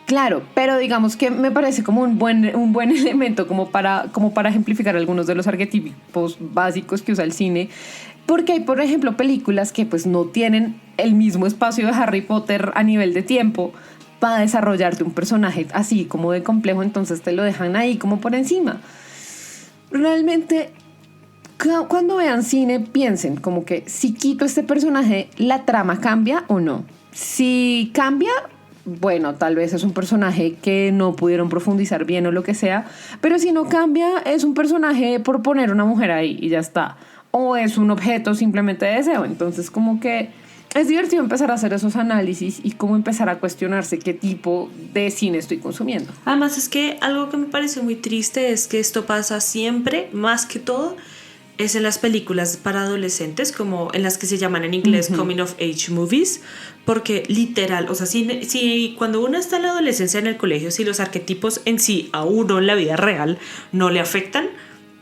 Claro, pero digamos que me parece como un buen elemento como para ejemplificar algunos de los arquetipos básicos que usa el cine, porque hay, por ejemplo, películas que pues no tienen el mismo espacio de Harry Potter a nivel de tiempo para desarrollarte un personaje así como de complejo, entonces te lo dejan ahí como por encima. Realmente, cuando vean cine, piensen como que si quito este personaje, ¿la trama cambia o no? Si cambia, bueno, tal vez es un personaje que no pudieron profundizar bien o lo que sea, pero si no cambia, es un personaje por poner una mujer ahí y ya está. O es un objeto simplemente de deseo. Entonces, como que es divertido empezar a hacer esos análisis y cómo empezar a cuestionarse qué tipo de cine estoy consumiendo. Además, es que algo que me parece muy triste es que esto pasa siempre, más que todo, es en las películas para adolescentes, como en las que se llaman en inglés Coming of Age Movies, porque literal, o sea, si cuando uno está en la adolescencia en el colegio, si los arquetipos en sí a uno en la vida real no le afectan,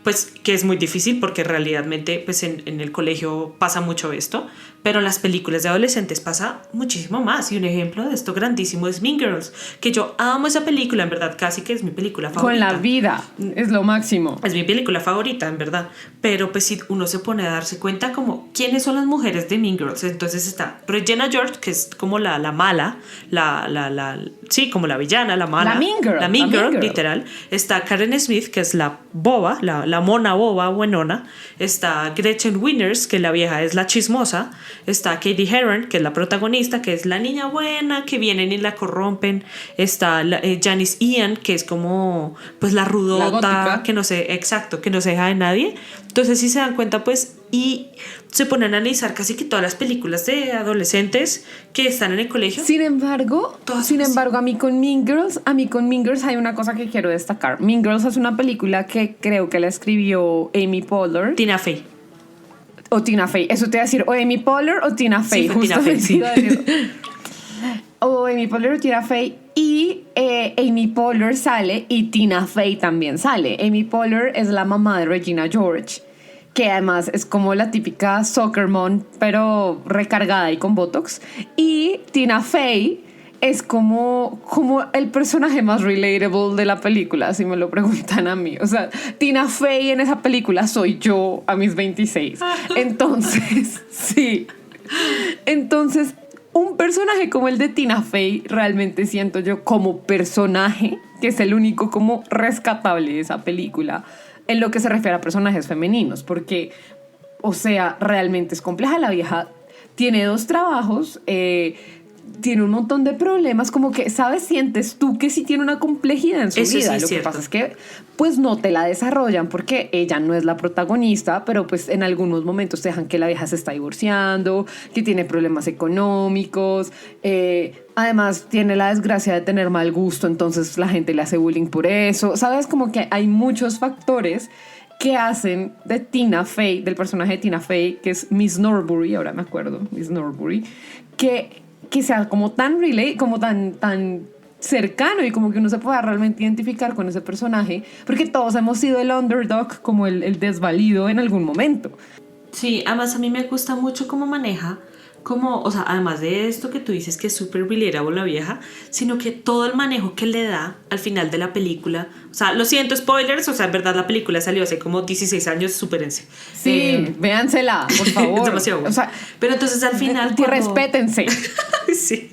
pues que es muy difícil porque realmente pues en el colegio pasa mucho esto, pero en las películas de adolescentes pasa muchísimo más. Y un ejemplo de esto grandísimo es Mean Girls, que yo amo esa película, en verdad, casi que es mi película favorita. Con la vida, es lo máximo. Es mi película favorita, en verdad. Pero pues si uno se pone a darse cuenta como quiénes son las mujeres de Mean Girls, entonces está Regina George, que es como la mala, sí, como la villana, la mala. La Mean Girl, literal. Está Karen Smith, que es la boba, la mona boba, buenona. Está Gretchen Wieners, que la vieja es la chismosa. Está Katie Heron, que es la protagonista, que es la niña buena, que vienen y la corrompen. Está Janice Ian, que es como pues la rudota, que no se deja de nadie. Entonces si se dan cuenta pues y se ponen a analizar casi que todas las películas de adolescentes que están en el colegio. Sin embargo, a mí con Mean Girls hay una cosa que quiero destacar. Mean Girls es una película que creo que la escribió Amy Poehler. Tina Fey. O Tina Fey. Eso te iba a decir, o Amy Poehler o Tina Fey. Sí, Tina Fey, sí. O Amy Poehler o Tina Fey. Y Amy Poehler sale y Tina Fey también sale. Amy Poehler es la mamá de Regina George, que además es como la típica soccer mom, pero recargada y con botox. Y Tina Fey es como el personaje más relatable de la película, si me lo preguntan a mí. O sea, Tina Fey en esa película soy yo a mis 26. Entonces, sí. Entonces, un personaje como el de Tina Fey, realmente siento yo como personaje, que es el único como rescatable de esa película, en lo que se refiere a personajes femeninos, porque, o sea, realmente es compleja. La vieja tiene 2 trabajos, tiene un montón de problemas, como que, ¿sabes? Sientes tú que sí tiene una complejidad en su vida. Sí, lo cierto. que pasa es que, pues, no te la desarrollan porque ella no es la protagonista, pero pues en algunos momentos te dejan que la vieja se está divorciando, que tiene problemas económicos, además tiene la desgracia de tener mal gusto, entonces la gente le hace bullying por eso. ¿Sabes? Como que hay muchos factores que hacen de Tina Fey, del personaje de Tina Fey, que es Miss Norbury, ahora me acuerdo, Miss Norbury, que que sea como tan relate, como tan cercano y como que uno se pueda realmente identificar con ese personaje, porque todos hemos sido el underdog, como el desvalido en algún momento. Sí, además a mí me gusta mucho cómo maneja, como, o sea, además de esto que tú dices que es súper relatable la vieja, sino que todo el manejo que le da al final de la película, o sea, lo siento, spoilers, o sea, en verdad la película salió hace como 16 años, supérense. Sí, véansela, por favor. Es demasiado bueno. O sea, pero entonces al final... respétense. Sí.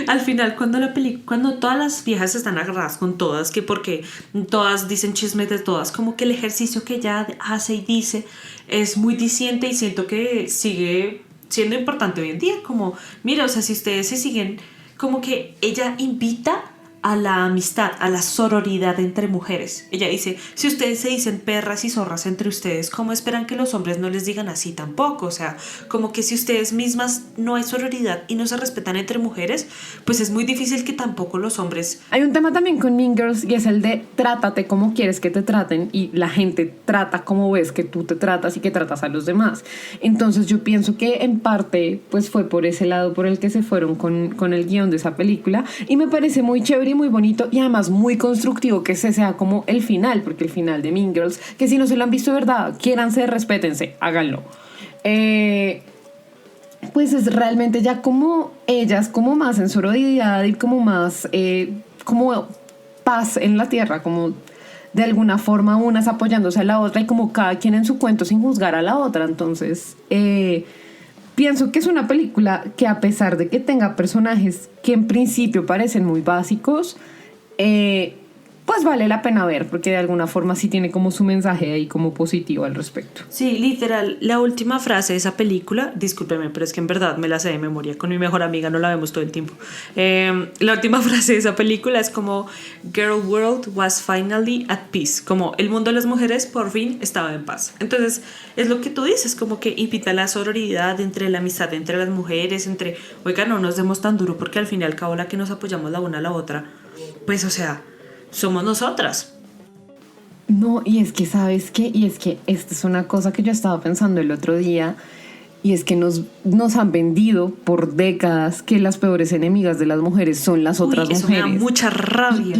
Al final, cuando todas las viejas están agarradas con todas, que porque todas dicen chismes de todas, como que el ejercicio que ella hace y dice es muy diciente y siento que sigue siendo importante hoy en día. Como, mira, o sea, si ustedes se siguen, como que ella invita a la amistad, a la sororidad entre mujeres. Ella dice, si ustedes se dicen perras y zorras entre ustedes, ¿cómo esperan que los hombres no les digan así tampoco? O sea, como que si ustedes mismas no hay sororidad y no se respetan entre mujeres, pues es muy difícil que tampoco los hombres... Hay un tema también con Mean Girls y es el de trátate como quieres que te traten, y la gente trata como ves que tú te tratas y que tratas a los demás. Entonces yo pienso que en parte pues fue por ese lado por el que se fueron con el guión de esa película, y me parece muy chévere y muy bonito y además muy constructivo que ese sea como el final, porque el final de Mean Girls, que si no se lo han visto de verdad, quiéranse, respétense, háganlo. Pues es realmente ya como ellas, como más en sororidad y como más como paz en la tierra, como de alguna forma unas apoyándose a la otra y como cada quien en su cuento sin juzgar a la otra. Entonces pienso que es una película que, a pesar de que tenga personajes que en principio parecen muy básicos, pues vale la pena ver, porque de alguna forma sí tiene como su mensaje ahí como positivo al respecto. Sí, literal, la última frase de esa película, discúlpeme, pero es que en verdad me la sé de memoria, con mi mejor amiga no la vemos todo el tiempo. La última frase de esa película es como Girl World was finally at peace, como el mundo de las mujeres por fin estaba en paz. Entonces es lo que tú dices, como que invita la sororidad entre la amistad entre las mujeres, entre, oiga, no nos demos tan duro porque al fin y al cabo la que nos apoyamos la una a la otra, pues o sea, somos nosotras. No, y es que, ¿sabes qué? Y es que esta es una cosa que yo estaba pensando el otro día, y es que nos han vendido por décadas que las peores enemigas de las mujeres son las otras eso mujeres. Me da mucha rabia.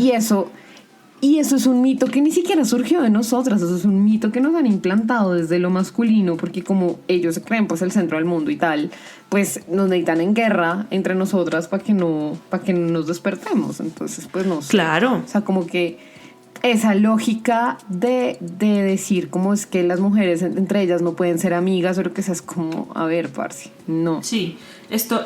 Y eso es un mito que ni siquiera surgió de nosotras, eso es un mito que nos han implantado desde lo masculino, porque como ellos se creen pues el centro del mundo y tal, pues nos necesitan en guerra entre nosotras para que no nos despertemos. Entonces pues no sé. Claro. O sea, como que esa lógica de decir cómo es que las mujeres entre ellas no pueden ser amigas o lo que sea, es como, a ver, parce, no. Sí, esto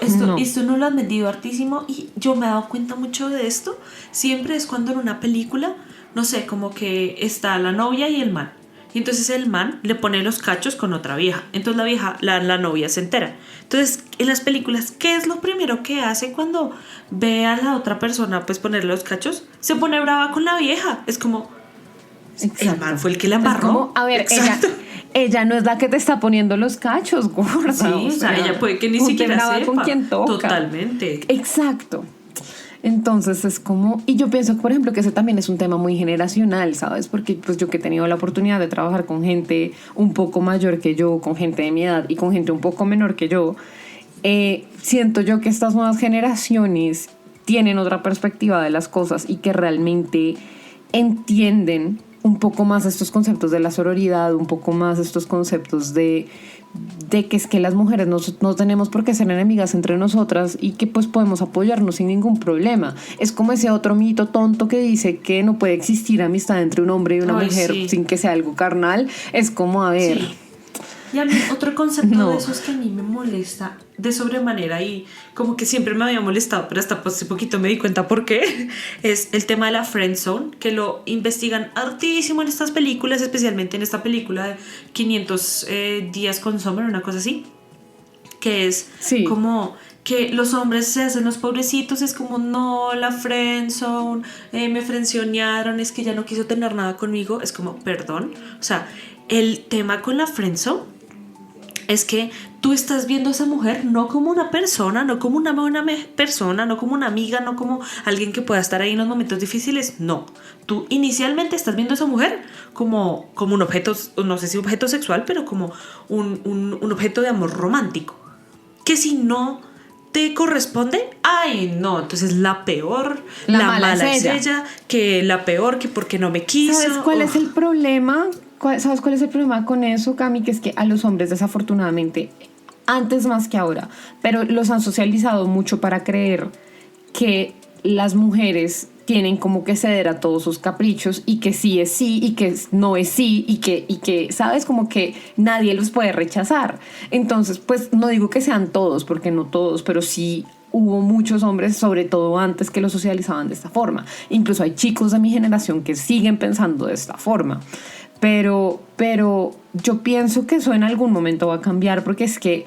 no lo han vendido hartísimo, y yo me he dado cuenta mucho de esto. Siempre es cuando en una película, no sé, como que está la novia y el man, y entonces el man le pone los cachos con otra vieja, entonces la vieja, la novia se entera. Entonces en las películas, ¿qué es lo primero que hace cuando ve a la otra persona pues ponerle los cachos? Se pone brava con la vieja. Es como, exacto, el man fue el que la embarró. Como, a ver, ella no es la que te está poniendo los cachos, gorda. Sí, o sea, ella puede que ni siquiera sepa. Con quien toca. Totalmente. Exacto. Entonces es como, y yo pienso, por ejemplo, que ese también es un tema muy generacional, ¿sabes? Porque pues yo que he tenido la oportunidad de trabajar con gente un poco mayor que yo, con gente de mi edad y con gente un poco menor que yo, siento yo que estas nuevas generaciones tienen otra perspectiva de las cosas y que realmente entienden un poco más estos conceptos de la sororidad, un poco más estos conceptos de que es que las mujeres no tenemos por qué ser enemigas entre nosotras y que pues podemos apoyarnos sin ningún problema. Es como ese otro mito tonto que dice que no puede existir amistad entre un hombre y una mujer sin que sea algo carnal. Es como, a ver... Sí. Y a mí otro concepto de esos que a mí me molesta de sobremanera, y como que siempre me había molestado, pero hasta hace poquito me di cuenta por qué, es el tema de la friend zone, que lo investigan hartísimo en estas películas, especialmente en esta película de 500 días con Summer, una cosa así, que es como que los hombres se hacen los pobrecitos, es como, no, la friend zone, me frenzonearon, es que ya no quiso tener nada conmigo. Es como, perdón, o sea, el tema con la friend zone es que tú estás viendo a esa mujer no como una persona, no como una buena persona, no como una amiga, no como alguien que pueda estar ahí en los momentos difíciles. No, tú inicialmente estás viendo a esa mujer como un objeto, no sé si objeto sexual, pero como un objeto de amor romántico, que si no te corresponde, ay no, entonces la peor, La la mala mala es es ella. ella, que la peor, que porque no me quiso. ¿Sabes cuál es Uf. el problema? ¿Sabes cuál es el problema con eso, Cami? Que es que a los hombres, desafortunadamente, antes más que ahora, pero los han socializado mucho para creer que las mujeres tienen como que ceder a todos sus caprichos y que sí es sí y que no es sí y que, ¿sabes? Como que nadie los puede rechazar. Entonces, pues no digo que sean todos, porque no todos, pero sí hubo muchos hombres, sobre todo antes, que lo socializaban de esta forma. Incluso hay chicos de mi generación que siguen pensando de esta forma. Pero yo pienso que eso en algún momento va a cambiar, porque es que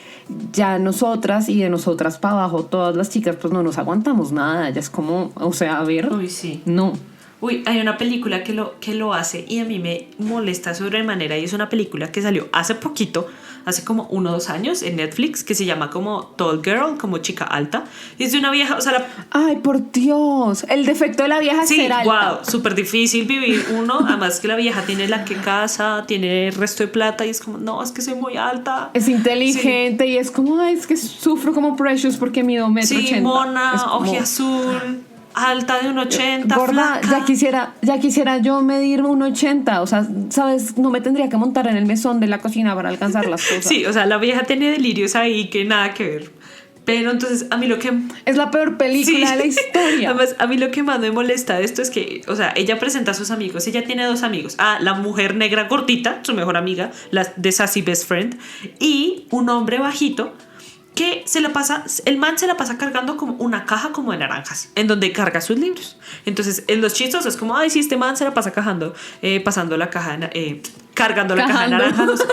ya nosotras y de nosotras para abajo, todas las chicas, pues no nos aguantamos nada. Ya es como, o sea, a ver, Uy, sí. no. Uy, hay una película que lo hace y a mí me molesta sobremanera, y es una película que salió hace poquito, hace como 1 o 2 años en Netflix, que se llama como Tall Girl, como chica alta, y es de una vieja, o sea, Ay, por Dios, el defecto de la vieja es sí, ser alta. wow, súper difícil vivir uno, además que la vieja tiene la que casa, tiene el resto de plata y es como, no, es que soy muy alta. Es inteligente y es como, ay, es que sufro como Precious porque mido 1,80 Sí, m. mona, ojiazul, alta de 1,80, Gorda, flaca. ya quisiera yo medir 1,80. O sea, ¿sabes? No me tendría que montar en el mesón de la cocina para alcanzar las cosas. Sí, o sea, la vieja tiene delirios ahí que nada que ver. Pero entonces a mí lo que... Es la peor película de la historia. Además, a mí lo que más me molesta de esto es que, o sea, ella presenta a sus amigos, ella tiene 2 amigos, la mujer negra gordita, su mejor amiga, la de Sassy Best Friend, y un hombre bajito que el man se la pasa cargando como una caja como de naranjas, en donde carga sus libros. Entonces, en los chistosos es como, ay, sí, este man se la pasa pasando la caja, cargando la caja de naranjas, no sé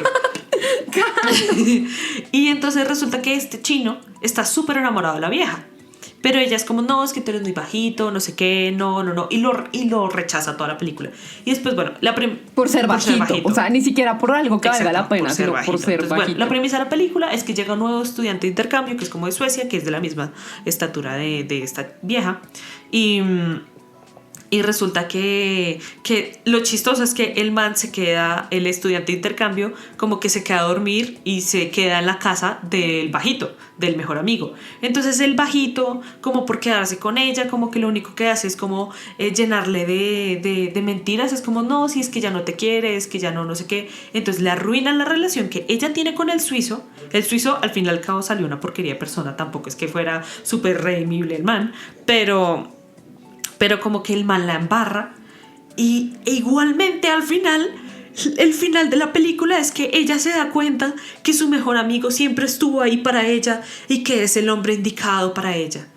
qué. Y entonces resulta que este chino está súper enamorado de la vieja. Pero ella es como, no, es que tú eres muy bajito, no sé qué, no. Y lo rechaza toda la película. Y después, bueno, por ser bajito. O sea, ni siquiera por algo que valga la pena, sino por ser Entonces, bajito. bueno, la premisa de la película es que llega un nuevo estudiante de intercambio, que es como de Suecia, que es de la misma estatura de esta vieja. Y resulta que lo chistoso es que el man el estudiante de intercambio, como que se queda a dormir y se queda en la casa del bajito, del mejor amigo. Entonces el bajito, como por quedarse con ella, como que lo único que hace es como llenarle de mentiras. Es como, no, si es que ya no te quiere, es que ya no sé qué. Entonces le arruinan la relación que ella tiene con el suizo. El suizo, al fin y al cabo, salió una porquería de persona. Tampoco es que fuera súper redimible el man, pero como que el man la embarra. E igualmente al final, el final de la película es que ella se da cuenta que su mejor amigo siempre estuvo ahí para ella y que es el hombre indicado para ella.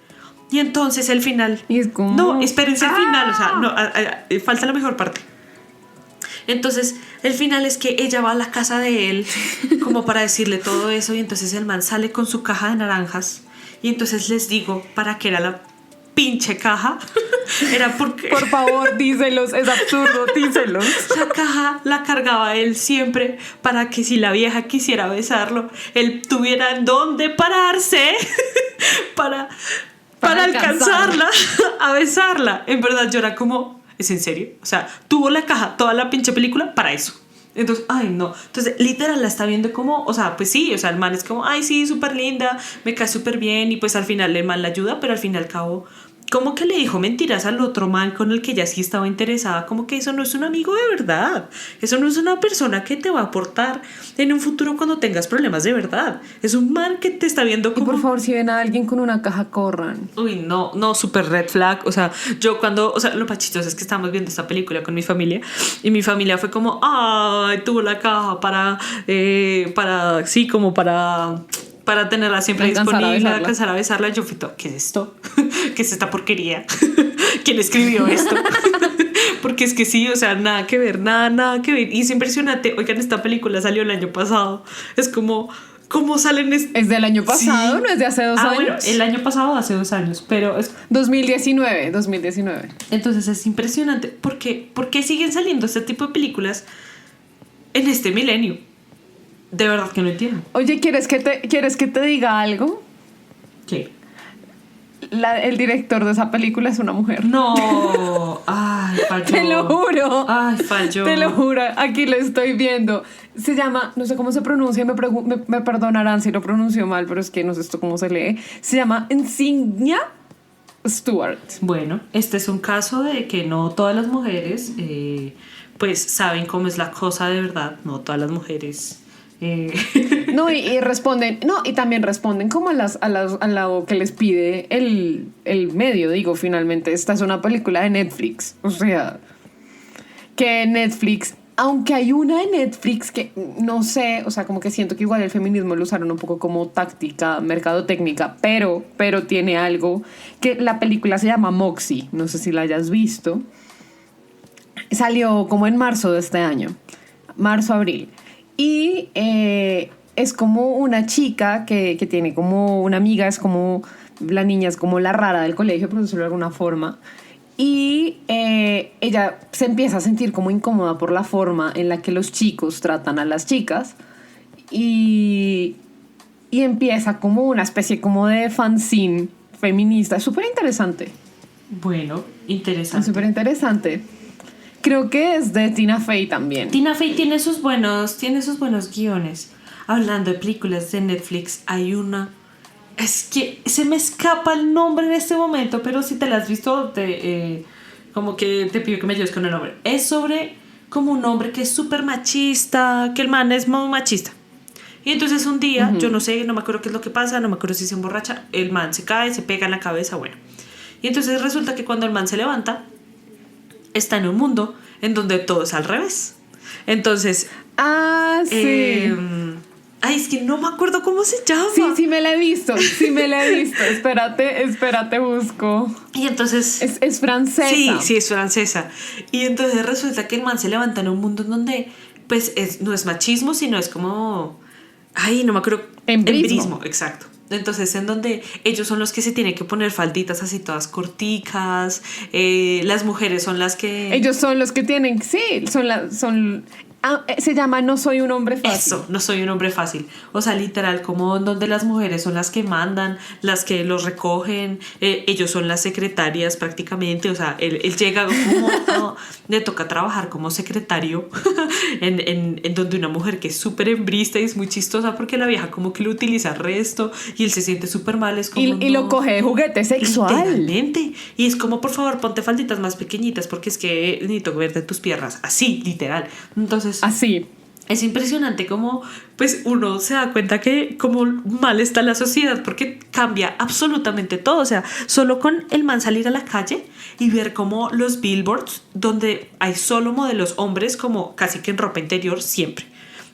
Y entonces el final... Y es como... No, espérense el final, o sea, no, falta la mejor parte. Entonces el final es que ella va a la casa de él como para decirle todo eso, y entonces el man sale con su caja de naranjas, y entonces les digo para qué era la pinche caja. Era porque... Por favor, díselos, es absurdo, díselos. La caja la cargaba él siempre para que si la vieja quisiera besarlo, él tuviera en dónde pararse para alcanzarla, a besarla. En verdad yo era como, ¿es en serio? O sea, tuvo la caja toda la pinche película para eso. Entonces, ay no. Entonces, literal la está viendo como, o sea, pues sí, o sea, el man es como, ay sí, súper linda, me cae súper bien, y pues al final el man la ayuda, pero al fin y al cabo, como que le dijo mentiras al otro man con el que ella sí estaba interesada. Como que eso no es un amigo de verdad. Eso no es una persona que te va a aportar en un futuro cuando tengas problemas de verdad. Es un man que te está viendo como... Y por favor, si ven a alguien con una caja, corran. Uy, no, súper red flag. O sea, yo cuando... O sea, lo más chistoso es que estábamos viendo esta película con mi familia, y mi familia fue como, ay, tuvo la caja para sí, como para tenerla siempre disponible, alcanzar a besarla. Yo fui todo, ¿qué es esto? ¿Qué es esta porquería? ¿Quién escribió esto? Porque es que sí, o sea, nada que ver. Y es impresionante. Oigan, esta película salió el año pasado. Es como, ¿cómo salen? ¿Es del año pasado? Sí. ¿No es de hace 2 años? Bueno, el año pasado, hace 2 años, pero es... 2019. Entonces es impresionante. ¿Por qué siguen saliendo este tipo de películas en este milenio? De verdad que no entiendo. Oye, ¿quieres que te diga algo? ¿Qué? El director de esa película es una mujer. No. Ay, falló. Te lo juro. Ay, falló. Te lo juro, aquí lo estoy viendo. Se llama, no sé cómo se pronuncia, me perdonarán si lo pronuncio mal, pero es que no sé esto cómo se lee. Se llama Insignia Stewart. Bueno, este es un caso de que no todas las mujeres pues saben cómo es la cosa de verdad. No todas las mujeres No, y responden, no, y también responden como a lo que les pide el medio. Digo, finalmente, esta es una película de Netflix. O sea, que Netflix, aunque hay una de Netflix que no sé, o sea, como que siento que igual el feminismo lo usaron un poco como táctica, mercadotécnica, pero tiene algo que la película se llama Moxie, no sé si la hayas visto. Salió como en marzo de este año, marzo-abril. Y es como una chica que tiene como una amiga, es como la niña, es como la rara del colegio, por decirlo de alguna forma. Y ella se empieza a sentir como incómoda por la forma en la que los chicos tratan a las chicas. Y empieza como una especie como de fanzine feminista. Es súper interesante. Bueno, interesante. Es súper interesante. Creo que es de Tina Fey también. Tina Fey tiene sus buenos guiones. Hablando de películas de Netflix, hay una... Es que se me escapa el nombre en este momento, pero si te la has visto, como que te pido que me ayudes con el nombre. Es sobre como un hombre que es súper machista, que el man es muy machista. Y entonces un día, yo no sé, no me acuerdo qué es lo que pasa, no me acuerdo si se emborracha, el man se cae, se pega en la cabeza, bueno. Y entonces resulta que cuando el man se levanta, está en un mundo en donde todo es al revés. Entonces... Ah, sí. Ay, es que no me acuerdo cómo se llama. Sí me la he visto. Espérate, busco. Y entonces... Es francesa. Sí, es francesa. Y entonces resulta que el man se levanta en un mundo en donde, pues, no es machismo, sino es como... Ay, no me acuerdo. Embrismo, exacto. Entonces, en donde ellos son los que se tienen que poner falditas así todas corticas, las mujeres son las que... Ellos son los que tienen, sí, se llama No soy un hombre fácil. Eso, no soy un hombre fácil. O sea, literal, como donde las mujeres son las que mandan, las que los recogen, ellos son las secretarias prácticamente. O sea, él llega como, le toca trabajar como secretario en donde una mujer que es súper hembrista y es muy chistosa porque la vieja como que lo utiliza resto y él se siente súper mal. Es como, y lo coge de juguete sexual. Literalmente. Y es como, por favor, ponte falditas más pequeñitas porque es que necesito verte tus piernas. Así, literal. Entonces... Así. Es impresionante cómo pues uno se da cuenta que cómo mal está la sociedad porque cambia absolutamente todo. O sea, solo con el man salir a la calle y ver como los billboards donde hay solo modelos hombres como casi que en ropa interior siempre.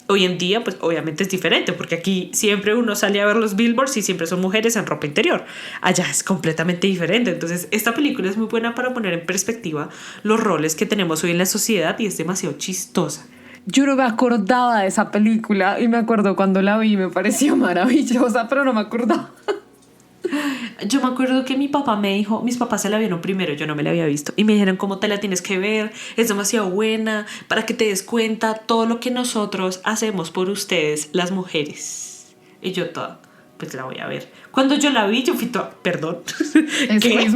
Hoy en día pues obviamente es diferente porque aquí siempre uno sale a ver los billboards y siempre son mujeres en ropa interior. Allá es completamente diferente. Entonces esta película es muy buena para poner en perspectiva los roles que tenemos hoy en la sociedad y es demasiado chistosa. Yo no me acordaba de esa película y me acuerdo cuando la vi, me pareció maravillosa, pero no me acordaba. Yo me acuerdo que mi papá me dijo, mis papás se la vieron primero, yo no me la había visto, y me dijeron cómo te la tienes que ver, es demasiado buena, para que te des cuenta todo lo que nosotros hacemos por ustedes, las mujeres. Y yo toda, pues la voy a ver. Cuando yo la vi, yo fui toda, perdón. ¿Qué?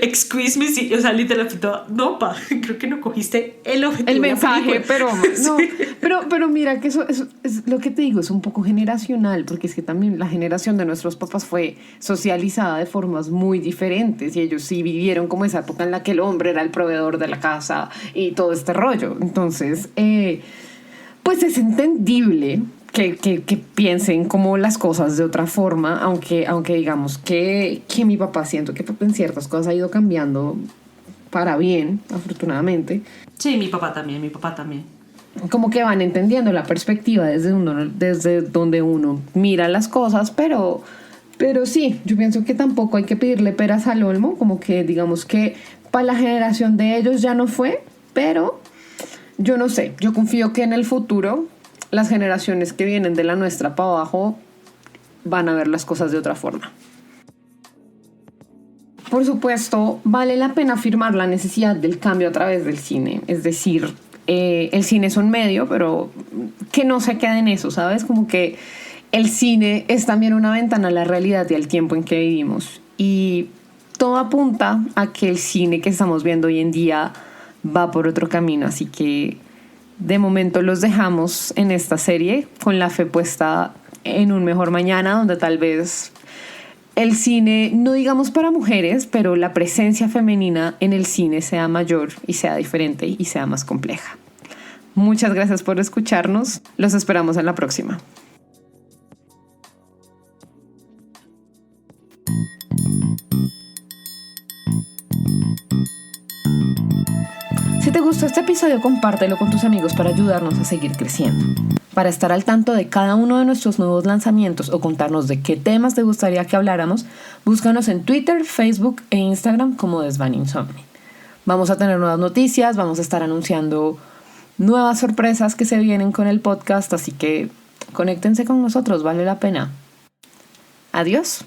Excuse me, sí, o sea, literal fui toda, no, pa, creo que no cogiste el objetivo. El mensaje, pero no, sí. pero mira que eso es lo que te digo, es un poco generacional, porque es que también la generación de nuestros papás fue socializada de formas muy diferentes y ellos sí vivieron como esa época en la que el hombre era el proveedor de la casa y todo este rollo. Entonces, pues es entendible que piensen como las cosas de otra forma, aunque digamos que mi papá siento que en ciertas cosas ha ido cambiando para bien, afortunadamente. Sí, mi papá también. Como que van entendiendo la perspectiva desde donde uno mira las cosas, pero sí, yo pienso que tampoco hay que pedirle peras al olmo, como que digamos que para la generación de ellos ya no fue, pero yo no sé, yo confío que en el futuro las generaciones que vienen de la nuestra para abajo van a ver las cosas de otra forma. Por supuesto, vale la pena afirmar la necesidad del cambio a través del cine. Es decir, el cine es un medio, pero que no se quede en eso, ¿sabes? Como que el cine es también una ventana a la realidad y al tiempo en que vivimos. Y todo apunta a que el cine que estamos viendo hoy en día va por otro camino. Así que de momento los dejamos en esta serie con la fe puesta en un mejor mañana, donde tal vez el cine, no digamos para mujeres, pero la presencia femenina en el cine sea mayor y sea diferente y sea más compleja. Muchas gracias por escucharnos. Los esperamos en la próxima. Si te gustó este episodio, compártelo con tus amigos para ayudarnos a seguir creciendo. Para estar al tanto de cada uno de nuestros nuevos lanzamientos o contarnos de qué temas te gustaría que habláramos, búscanos en Twitter, Facebook e Instagram como Desván Insomni. Vamos a tener nuevas noticias, vamos a estar anunciando nuevas sorpresas que se vienen con el podcast, así que conéctense con nosotros, vale la pena. Adiós.